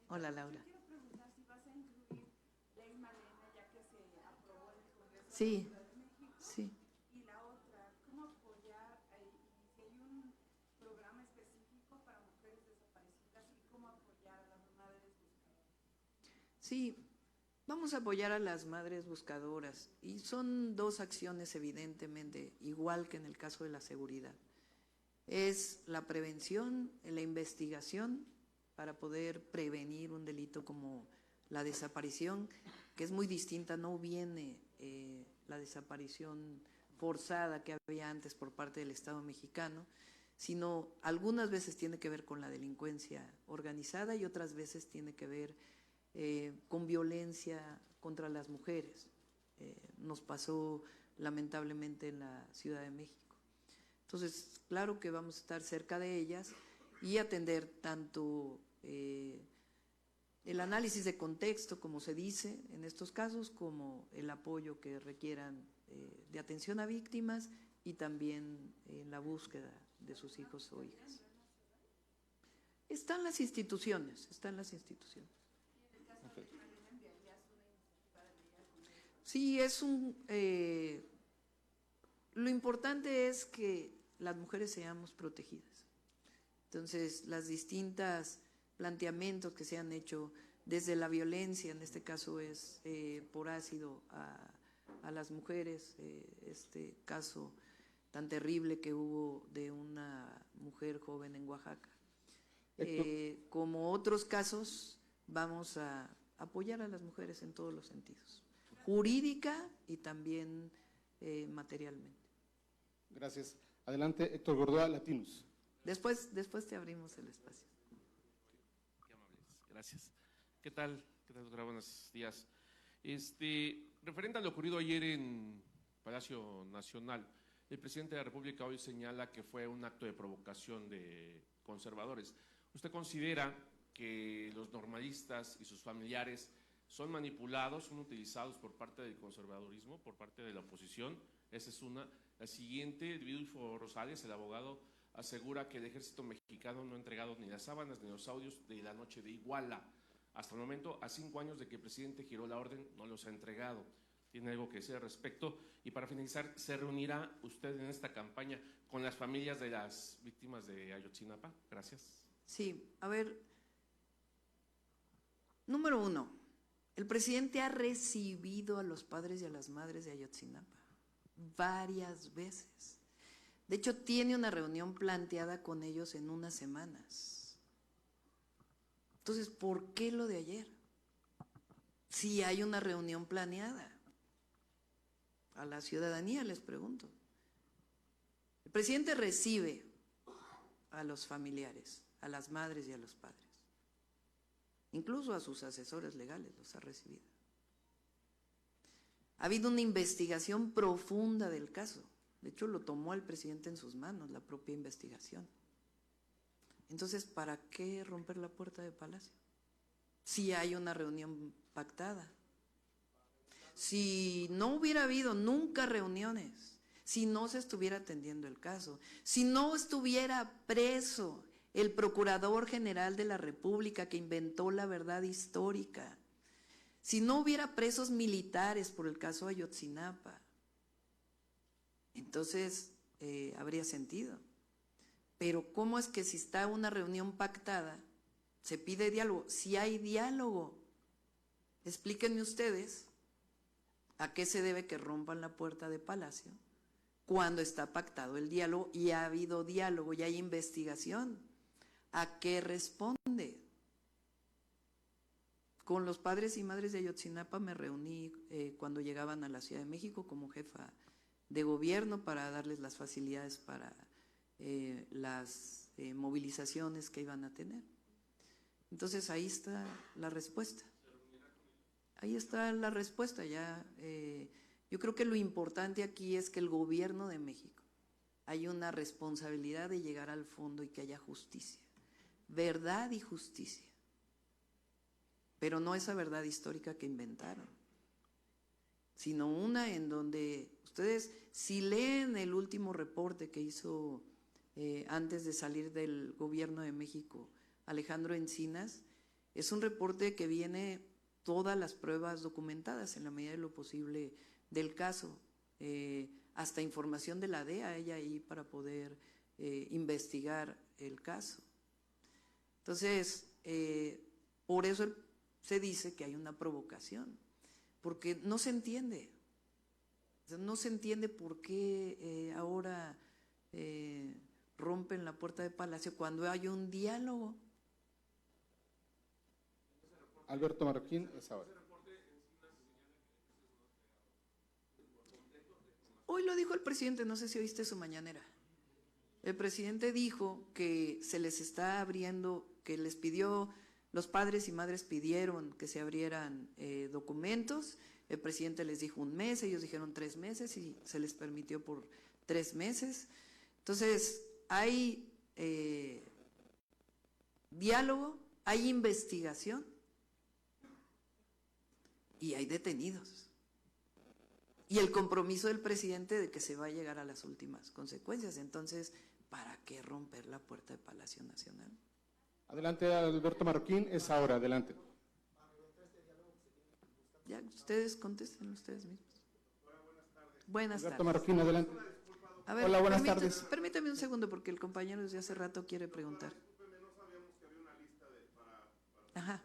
Hola, Laura. Sí, sí. Y la otra, ¿cómo apoyar y si hay un programa específico para mujeres desaparecidas y cómo apoyar a las madres buscadoras? Sí, vamos a apoyar a las madres buscadoras y son dos acciones evidentemente, igual que en el caso de la seguridad. Es la prevención, la investigación para poder prevenir un delito como la desaparición, que es muy distinta, no viene la desaparición forzada que había antes por parte del Estado mexicano, sino algunas veces tiene que ver con la delincuencia organizada y otras veces tiene que ver con violencia contra las mujeres. Nos pasó lamentablemente en la Ciudad de México. Entonces, claro que vamos a estar cerca de ellas y atender tanto el análisis de contexto, como se dice en estos casos, como el apoyo que requieran de atención a víctimas y también la búsqueda de sus hijos o hijas. Están las instituciones, están las instituciones. Sí, es lo importante es que las mujeres seamos protegidas. Entonces, las distintas planteamientos que se han hecho desde la violencia, en este caso es por ácido a las mujeres, este caso tan terrible que hubo de una mujer joven en Oaxaca. Como otros casos, vamos a apoyar a las mujeres en todos los sentidos, jurídica y también materialmente. Gracias. Adelante, Héctor Gordoa, Latinos. Después te abrimos el espacio. Qué amables, gracias. ¿Qué tal? ¿Qué tal, doctora? Buenos días. Referente a lo ocurrido ayer en Palacio Nacional, el presidente de la República hoy señala que fue un acto de provocación de conservadores. ¿Usted considera que los normalistas y sus familiares son manipulados, son utilizados por parte del conservadurismo, por parte de la oposición? Esa es una. La siguiente, Vidulfo Rosales, el abogado, asegura que el ejército mexicano no ha entregado ni las sábanas ni los audios de la noche de Iguala. Hasta el momento, a 5 años de que el presidente giró la orden, no los ha entregado. ¿Tiene algo que decir al respecto? Y para finalizar, ¿se reunirá usted en esta campaña con las familias de las víctimas de Ayotzinapa? Gracias. Sí, a ver, número 1, el presidente ha recibido a los padres y a las madres de Ayotzinapa varias veces. De hecho, tiene una reunión planteada con ellos en unas semanas. Entonces, ¿por qué lo de ayer? Si hay una reunión planeada. A la ciudadanía les pregunto. El presidente recibe a los familiares, a las madres y a los padres. Incluso a sus asesores legales los ha recibido. Ha habido una investigación profunda del caso. De hecho, lo tomó el presidente en sus manos, la propia investigación. Entonces, ¿para qué romper la puerta de Palacio? Si hay una reunión pactada. Si no hubiera habido nunca reuniones, si no se estuviera atendiendo el caso, si no estuviera preso el Procurador General de la República que inventó la verdad histórica, si no hubiera presos militares por el caso Ayotzinapa, entonces habría sentido. Pero ¿cómo es que si está una reunión pactada, se pide diálogo? Si hay diálogo, explíquenme ustedes a qué se debe que rompan la puerta de Palacio cuando está pactado el diálogo y ha habido diálogo y hay investigación. ¿A qué responde? Con los padres y madres de Ayotzinapa me reuní cuando llegaban a la Ciudad de México como jefa de gobierno para darles las facilidades para las movilizaciones que iban a tener. Entonces ahí está la respuesta. Ahí está la respuesta. Ya, yo creo que lo importante aquí es que el gobierno de México hay una responsabilidad de llegar al fondo y que haya justicia, verdad y justicia, pero no esa verdad histórica que inventaron, sino una en donde ustedes, si leen el último reporte que hizo antes de salir del gobierno de México, Alejandro Encinas, es un reporte que viene todas las pruebas documentadas en la medida de lo posible del caso, hasta información de la DEA hay ahí para poder investigar el caso. Entonces, por eso se dice que hay una provocación, porque no se entiende. O sea, no se entiende por qué ahora rompen la puerta de Palacio cuando hay un diálogo. Alberto Marroquín, es ahora. Hoy lo dijo el presidente, no sé si oíste su mañanera. El presidente dijo que se les está abriendo, que les pidió, los padres y madres pidieron que se abrieran documentos, el presidente les dijo 1 mes, ellos dijeron 3 meses y se les permitió por 3 meses. Entonces, hay diálogo, hay investigación y hay detenidos. Y el compromiso del presidente de que se va a llegar a las últimas consecuencias. Entonces, ¿para qué romper la puerta de Palacio Nacional? Adelante, Alberto Marroquín, es ahora, adelante. Ya, ustedes contesten ustedes mismos. Buenas Alberto tardes. Marroquín, adelante. A ver, hola, buenas tardes. Permítame un segundo porque el compañero desde hace rato quiere preguntar. Ajá.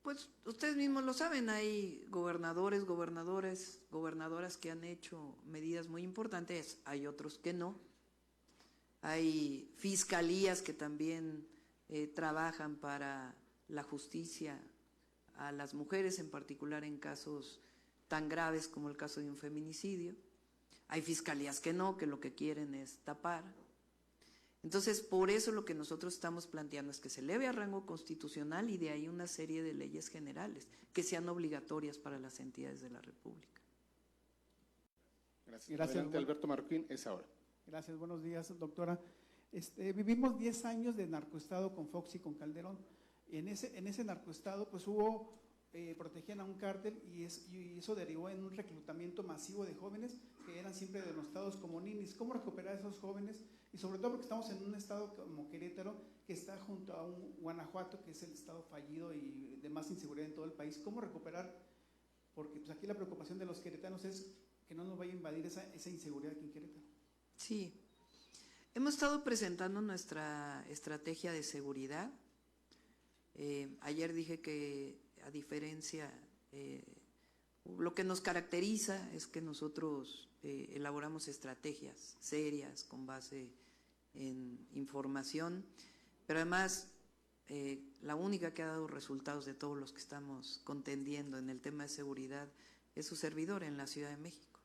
Pues ustedes mismos lo saben, hay gobernadores, gobernadoras que han hecho medidas muy importantes, hay otros que no. Hay fiscalías que también trabajan para la justicia a las mujeres, en particular en casos tan graves como el caso de un feminicidio. Hay fiscalías que no, que lo que quieren es tapar. Entonces, por eso lo que nosotros estamos planteando es que se eleve a rango constitucional y de ahí una serie de leyes generales que sean obligatorias para las entidades de la República. Gracias. Adelante, Alberto Marroquín, es ahora. Gracias, buenos días, doctora. Vivimos 10 años de narcoestado con Fox y con Calderón. En ese narcoestado, pues protegían a un cártel y eso derivó en un reclutamiento masivo de jóvenes que eran siempre denostados como ninis. ¿Cómo recuperar a esos jóvenes? Y sobre todo porque estamos en un estado como Querétaro, que está junto a un Guanajuato, que es el estado fallido y de más inseguridad en todo el país. ¿Cómo recuperar? Porque pues aquí la preocupación de los queretanos es que no nos vaya a invadir esa inseguridad aquí en Querétaro. Sí, hemos estado presentando nuestra estrategia de seguridad. Ayer dije que a diferencia, lo que nos caracteriza es que nosotros elaboramos estrategias serias con base en información, pero además la única que ha dado resultados de todos los que estamos contendiendo en el tema de seguridad es su servidor en la Ciudad de México.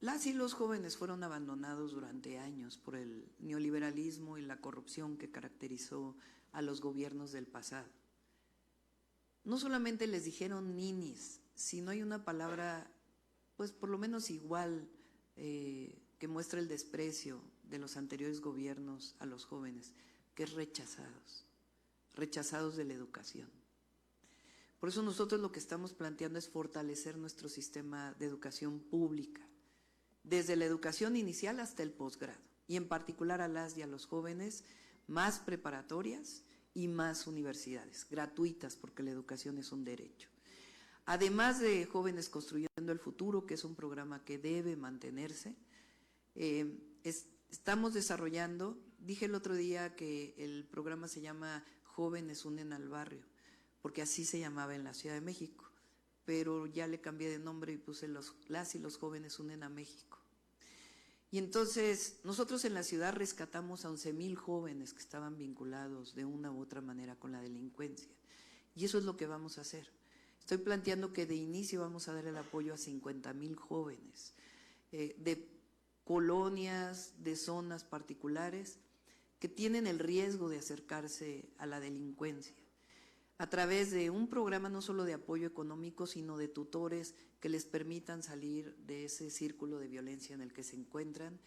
Las y los jóvenes fueron abandonados durante años por el neoliberalismo y la corrupción que caracterizó a los gobiernos del pasado. No solamente les dijeron ninis, sino hay una palabra, pues por lo menos igual, que muestra el desprecio de los anteriores gobiernos a los jóvenes, que es rechazados de la educación. Por eso nosotros lo que estamos planteando es fortalecer nuestro sistema de educación pública, desde la educación inicial hasta el posgrado, y en particular a las y a los jóvenes, más preparatorias y más universidades, gratuitas, porque la educación es un derecho. Además de Jóvenes Construyendo el Futuro, que es un programa que debe mantenerse, estamos desarrollando, dije el otro día que el programa se llama Jóvenes Unen al Barrio, porque así se llamaba en la Ciudad de México, pero ya le cambié de nombre y puse las y los jóvenes unen a México. Y entonces nosotros en la ciudad rescatamos a 11,000 jóvenes que estaban vinculados de una u otra manera con la delincuencia. Y eso es lo que vamos a hacer. Estoy planteando que de inicio vamos a dar el apoyo a 50,000 jóvenes de colonias, de zonas particulares que tienen el riesgo de acercarse a la delincuencia, a través de un programa no solo de apoyo económico, sino de tutores que les permitan salir de ese círculo de violencia en el que se encuentran,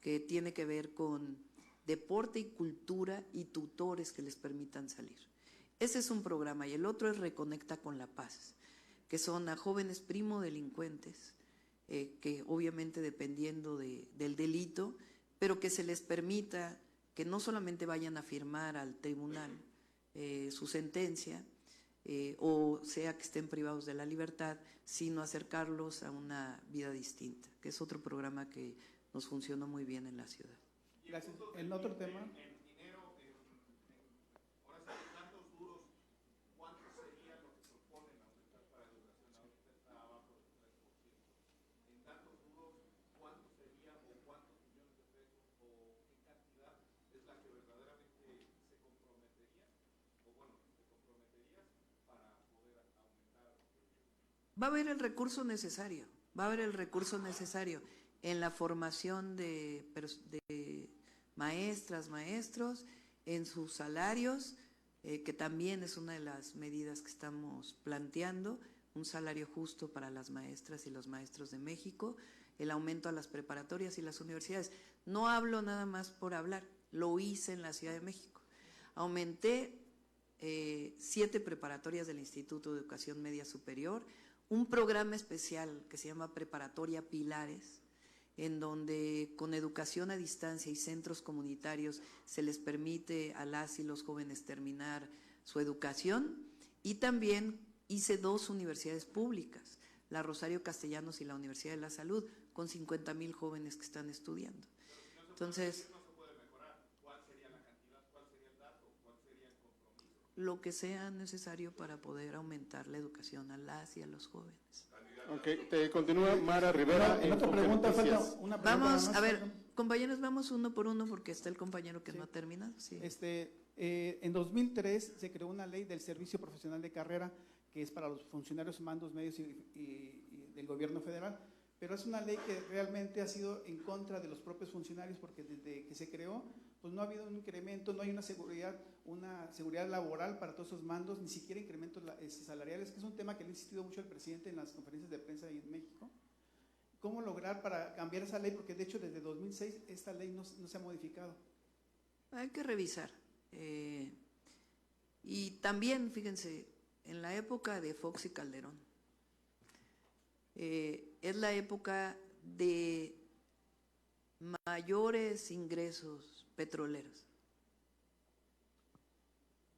que tiene que ver con deporte y cultura y tutores que les permitan salir. Ese es un programa, y el otro es Reconecta con la Paz, que son a jóvenes primodelincuentes, que obviamente dependiendo del delito, pero que se les permita que no solamente vayan a firmar al tribunal su sentencia, o sea que estén privados de la libertad, sino acercarlos a una vida distinta, que es otro programa que nos funcionó muy bien en la ciudad. Gracias. El otro tema. Va a haber el recurso necesario, en la formación de maestras, maestros, en sus salarios, que también es una de las medidas que estamos planteando, un salario justo para las maestras y los maestros de México, el aumento a las preparatorias y las universidades. No hablo nada más por hablar, lo hice en la Ciudad de México. Aumenté 7 preparatorias del Instituto de Educación Media Superior, un programa especial que se llama Preparatoria Pilares, en donde con educación a distancia y centros comunitarios se les permite a las y los jóvenes terminar su educación, y también hice 2 universidades públicas, la Rosario Castellanos y la Universidad de la Salud, con 50,000 jóvenes que están estudiando. Entonces, lo que sea necesario para poder aumentar la educación a las y a los jóvenes. Ok, te continúa Mara Rivera. En otra pregunta, falta una pregunta. Vamos, a ver, compañeros, vamos uno por uno porque está el compañero que no ha terminado. Sí. En 2003 se creó una ley del servicio profesional de carrera que es para los funcionarios, mandos, medios y del gobierno federal, pero es una ley que realmente ha sido en contra de los propios funcionarios, porque desde que se creó pues no ha habido un incremento, no hay una seguridad laboral para todos esos mandos, ni siquiera incrementos salariales, que es un tema que le ha insistido mucho el presidente en las conferencias de prensa en México. ¿Cómo lograr para cambiar esa ley? Porque de hecho desde 2006 esta ley no se ha modificado. Hay que revisar. Y también, fíjense, en la época de Fox y Calderón, es la época de mayores ingresos petroleros.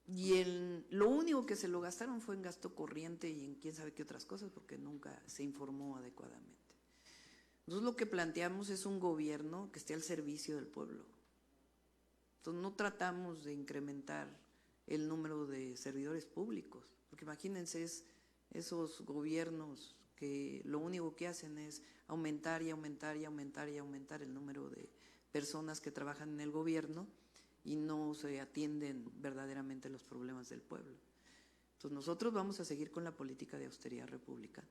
Y lo único que se lo gastaron fue en gasto corriente y en quién sabe qué otras cosas, porque nunca se informó adecuadamente. Nosotros lo que planteamos es un gobierno que esté al servicio del pueblo. Entonces no tratamos de incrementar el número de servidores públicos, porque imagínense esos gobiernos que lo único que hacen es aumentar y aumentar y aumentar y aumentar el número de personas que trabajan en el gobierno y no se atienden verdaderamente los problemas del pueblo. Entonces nosotros vamos a seguir con la política de austeridad republicana.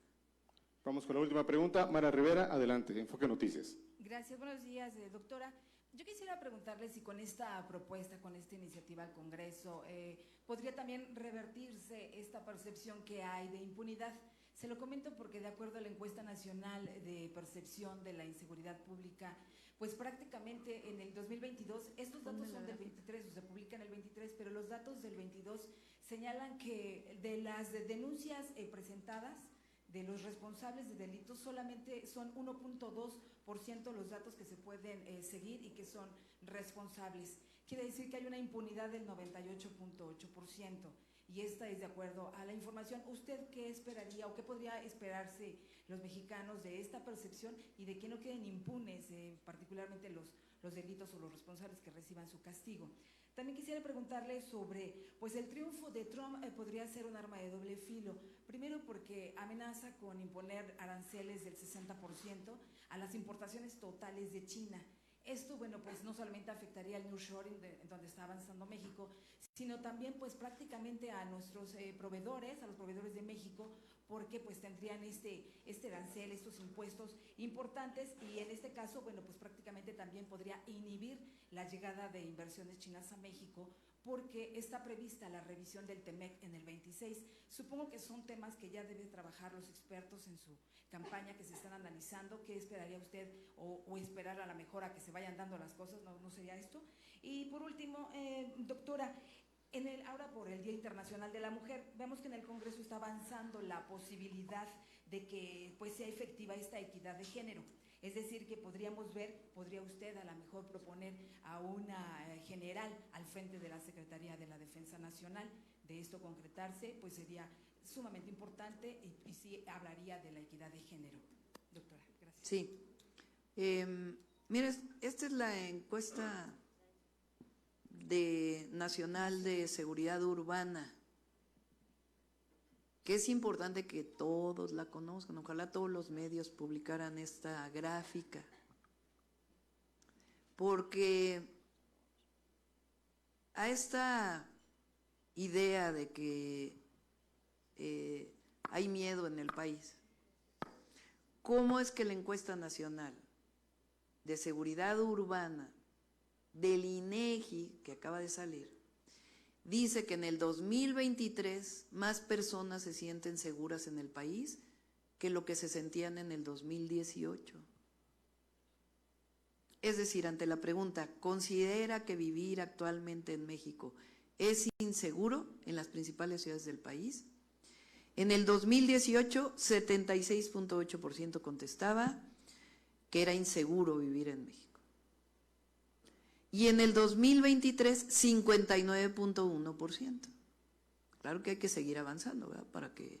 Vamos con la última pregunta. Mara Rivera, adelante, Enfoque Noticias. Gracias, buenos días, doctora. Yo quisiera preguntarle si con esta propuesta, con esta iniciativa al Congreso, podría también revertirse esta percepción que hay de impunidad. Se lo comento porque de acuerdo a la encuesta nacional de percepción de la inseguridad pública, pues prácticamente en el 2022, estos datos son del 23, o se publican el 23, pero los datos del 22 señalan que de las denuncias presentadas, de los responsables de delitos, solamente son 1.2% los datos que se pueden seguir y que son responsables. Quiere decir que hay una impunidad del 98.8%. Y esta es de acuerdo a la información. ¿Usted qué esperaría o qué podría esperarse los mexicanos de esta percepción y de que no queden impunes particularmente los delitos o los responsables que reciban su castigo? También quisiera preguntarle sobre, pues el triunfo de Trump podría ser un arma de doble filo. Primero porque amenaza con imponer aranceles del 60% a las importaciones totales de China. Esto, bueno, pues no solamente afectaría al nearshoring donde está avanzando México, sino también pues prácticamente a nuestros proveedores, a los proveedores de México, porque pues tendrían este arancel, estos impuestos importantes, y en este caso, bueno, pues prácticamente también podría inhibir la llegada de inversiones chinas a México, porque está prevista la revisión del TEMEC en el 26. Supongo que son temas que ya deben trabajar los expertos en su campaña, que se están analizando. ¿Qué esperaría usted o esperar a la mejor a que se vayan dando las cosas? ¿No sería esto? Y por último, doctora, ahora por el Día Internacional de la Mujer, vemos que en el Congreso está avanzando la posibilidad de que pues sea efectiva esta equidad de género. Es decir, que podría usted a lo mejor proponer a una general al frente de la Secretaría de la Defensa Nacional. De esto concretarse, pues sería sumamente importante y sí hablaría de la equidad de género. Doctora, gracias. Sí. Mire, esta es la encuesta nacional de seguridad urbana, que es importante que todos la conozcan. Ojalá todos los medios publicaran esta gráfica, porque a esta idea de que hay miedo en el país, ¿cómo es que la encuesta nacional de seguridad urbana del INEGI, que acaba de salir, dice que en el 2023 más personas se sienten seguras en el país que lo que se sentían en el 2018? Es decir, ante la pregunta, ¿considera que vivir actualmente en México es inseguro en las principales ciudades del país? En el 2018, 76.8% contestaba que era inseguro vivir en México. Y en el 2023, 59.1%. Claro que hay que seguir avanzando, ¿verdad?, para que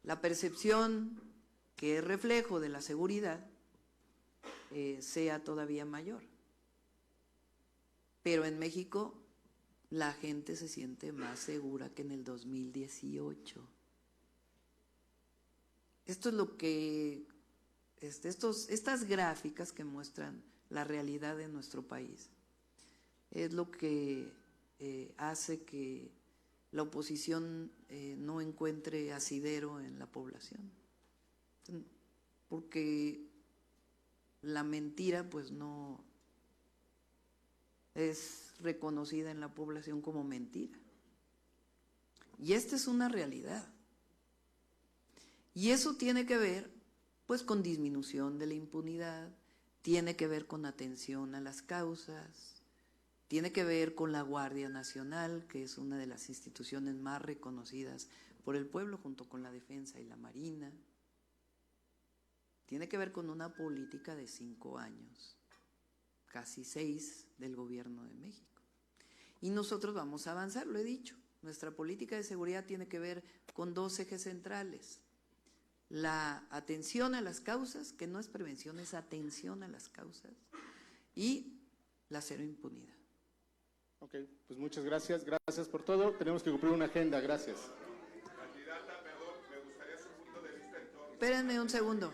la percepción que es reflejo de la seguridad sea todavía mayor. Pero en México la gente se siente más segura que en el 2018. Esto es lo que estas gráficas que muestran la realidad de nuestro país es lo que hace que la oposición no encuentre asidero en la población, porque la mentira pues no es reconocida en la población como mentira, y esta es una realidad, y eso tiene que ver pues con disminución de la impunidad, tiene que ver con atención a las causas, tiene que ver con la Guardia Nacional, que es una de las instituciones más reconocidas por el pueblo junto con la Defensa y la Marina. Tiene que ver con una política de 5 años, casi 6 del gobierno de México. Y nosotros vamos a avanzar, lo he dicho. Nuestra política de seguridad tiene que ver con 2 ejes centrales: la atención a las causas, que no es prevención, es atención a las causas, y la cero impunidad. Ok, pues muchas gracias, gracias por todo. Tenemos que cumplir una agenda, gracias. Candidata, perdón, me gustaría su punto de vista en torno. Espérenme un segundo.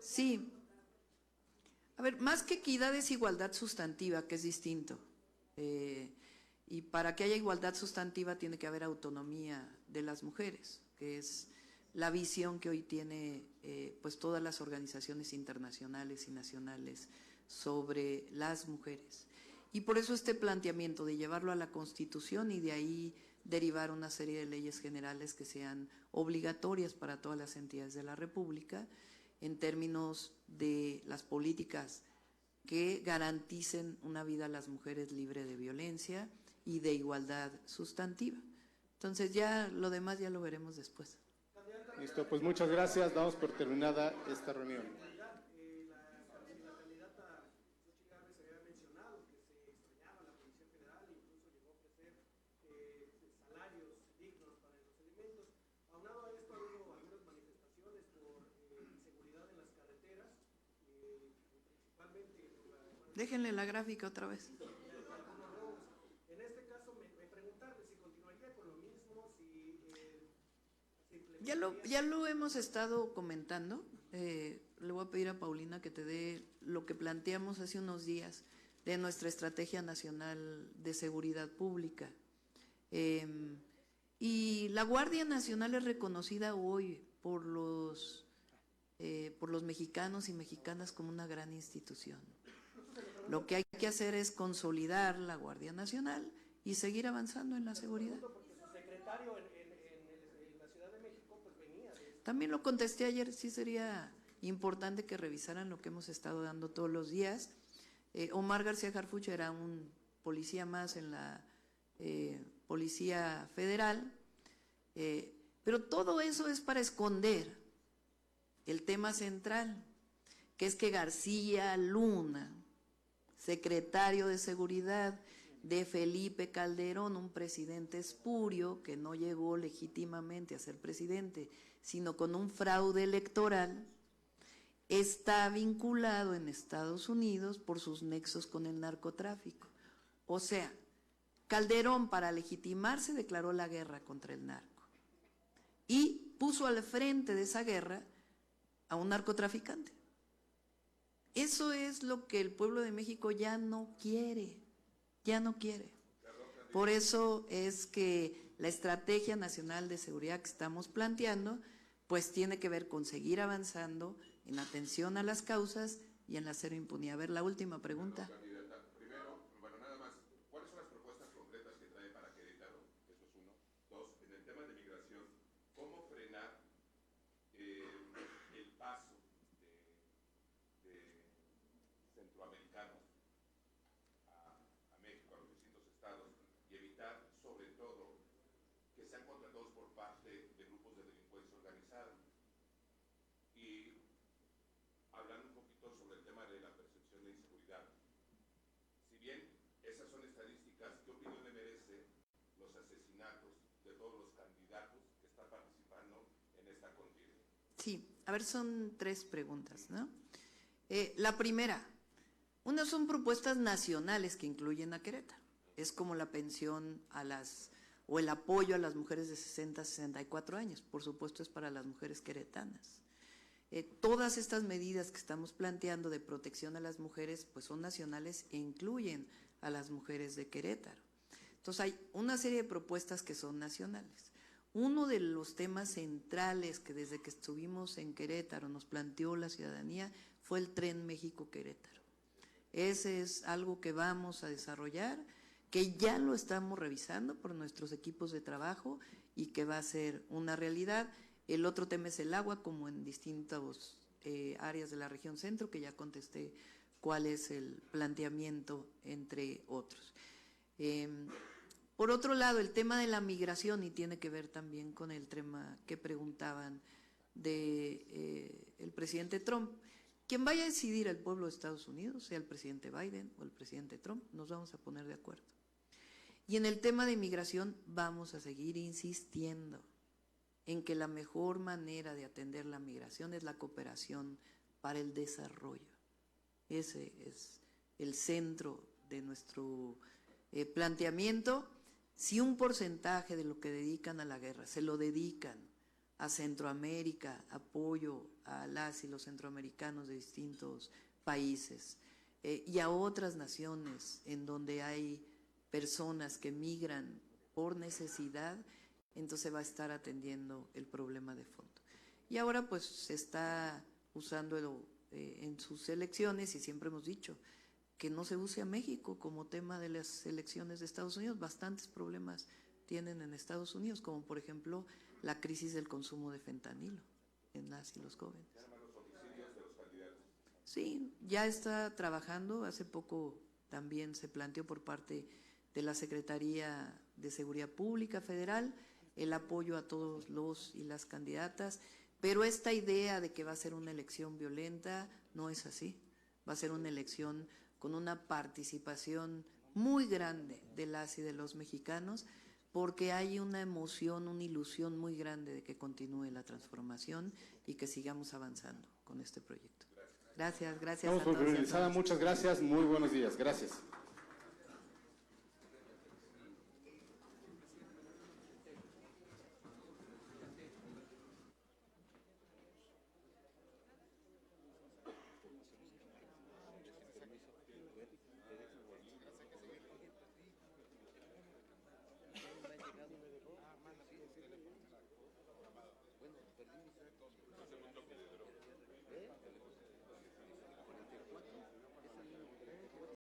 Sí. A ver, más que equidad es igualdad sustantiva, que es distinto. Y para que haya igualdad sustantiva tiene que haber autonomía de las mujeres, que es la visión que hoy tiene pues todas las organizaciones internacionales y nacionales sobre las mujeres. Y por eso este planteamiento de llevarlo a la Constitución y de ahí derivar una serie de leyes generales que sean obligatorias para todas las entidades de la República en términos de las políticas que garanticen una vida a las mujeres libre de violencia y de igualdad sustantiva. Entonces ya lo demás ya lo veremos después. Listo, pues muchas gracias, damos por terminada esta reunión. Aunado a esto, ha habido algunas manifestaciones por seguridad Déjenle la gráfica otra vez. En este caso, me preguntarle si continuaría con lo mismo, si Ya lo hemos estado comentando. Le voy a pedir a Paulina que te dé lo que planteamos hace unos días de nuestra Estrategia Nacional de Seguridad Pública. Y la Guardia Nacional es reconocida hoy por los mexicanos y mexicanas como una gran institución. Lo que hay que hacer es consolidar la Guardia Nacional y seguir avanzando en la seguridad. Porque su secretario en la Ciudad de México pues venía de... También lo contesté ayer, sí sería importante que revisaran lo que hemos estado dando todos los días. Omar García Harfuch era un policía más en la Policía Federal, pero todo eso es para esconder el tema central, que es que García Luna, secretario de Seguridad de Felipe Calderón, un presidente espurio que no llegó legítimamente a ser presidente, sino con un fraude electoral, está vinculado en Estados Unidos por sus nexos con el narcotráfico. O sea, Calderón, para legitimarse, declaró la guerra contra el narco y puso al frente de esa guerra a un narcotraficante. Eso es lo que el pueblo de México ya no quiere, ya no quiere. Por eso es que la Estrategia Nacional de Seguridad que estamos planteando, pues tiene que ver con seguir avanzando en atención a las causas y en la cero impunidad. A ver, la última pregunta. Candidata, primero, bueno, nada más, ¿cuáles son las propuestas concretas que trae para Querétaro? Eso es uno. Dos, en el tema de migración, ¿cómo frenar el paso de centroamericanos a México, a los distintos estados, y evitar, sobre todo, que sean contratados por parte de grupos de delincuencia organizada? Y hablando un poquito sobre el tema de la percepción de inseguridad, si bien esas son estadísticas, ¿qué opinión le merece los asesinatos de todos los candidatos que están participando en esta contienda? Sí, a ver, son 3 preguntas, ¿no? La primera, unas son propuestas nacionales que incluyen a Querétaro. Es como la pensión o el apoyo a las mujeres de 60 a 64 años, por supuesto es para las mujeres queretanas. Todas estas medidas que estamos planteando de protección a las mujeres pues son nacionales e incluyen a las mujeres de Querétaro. Entonces hay una serie de propuestas que son nacionales. Uno de los temas centrales que desde que estuvimos en Querétaro nos planteó la ciudadanía fue el Tren México-Querétaro. Ese es algo que vamos a desarrollar, que ya lo estamos revisando por nuestros equipos de trabajo y que va a ser una realidad. El otro tema es el agua, como en distintas áreas de la región centro, que ya contesté cuál es el planteamiento, entre otros. Por otro lado, el tema de la migración, y tiene que ver también con el tema que preguntaban del presidente Trump. Quien vaya a decidir el pueblo de Estados Unidos, sea el presidente Biden o el presidente Trump, nos vamos a poner de acuerdo. Y en el tema de migración vamos a seguir insistiendo en que la mejor manera de atender la migración es la cooperación para el desarrollo. Ese es el centro de nuestro planteamiento. Si un porcentaje de lo que dedican a la guerra se lo dedican a Centroamérica, apoyo a las y los centroamericanos de distintos países y a otras naciones en donde hay personas que migran por necesidad, entonces va a estar atendiendo el problema de fondo. Y ahora pues se está usando en sus elecciones, y siempre hemos dicho que no se use a México como tema de las elecciones de Estados Unidos. Bastantes problemas tienen en Estados Unidos, como por ejemplo la crisis del consumo de fentanilo en las y los jóvenes. Sí, ya está trabajando. Hace poco también se planteó por parte de la Secretaría de Seguridad Pública Federal el apoyo a todos los y las candidatas, pero esta idea de que va a ser una elección violenta no es así. Va a ser una elección con una participación muy grande de las y de los mexicanos, porque hay una emoción, una ilusión muy grande de que continúe la transformación y que sigamos avanzando con este proyecto. Gracias, gracias Estamos a por todos y a finalizada. todas. Muchas gracias. Muy buenos días. Gracias.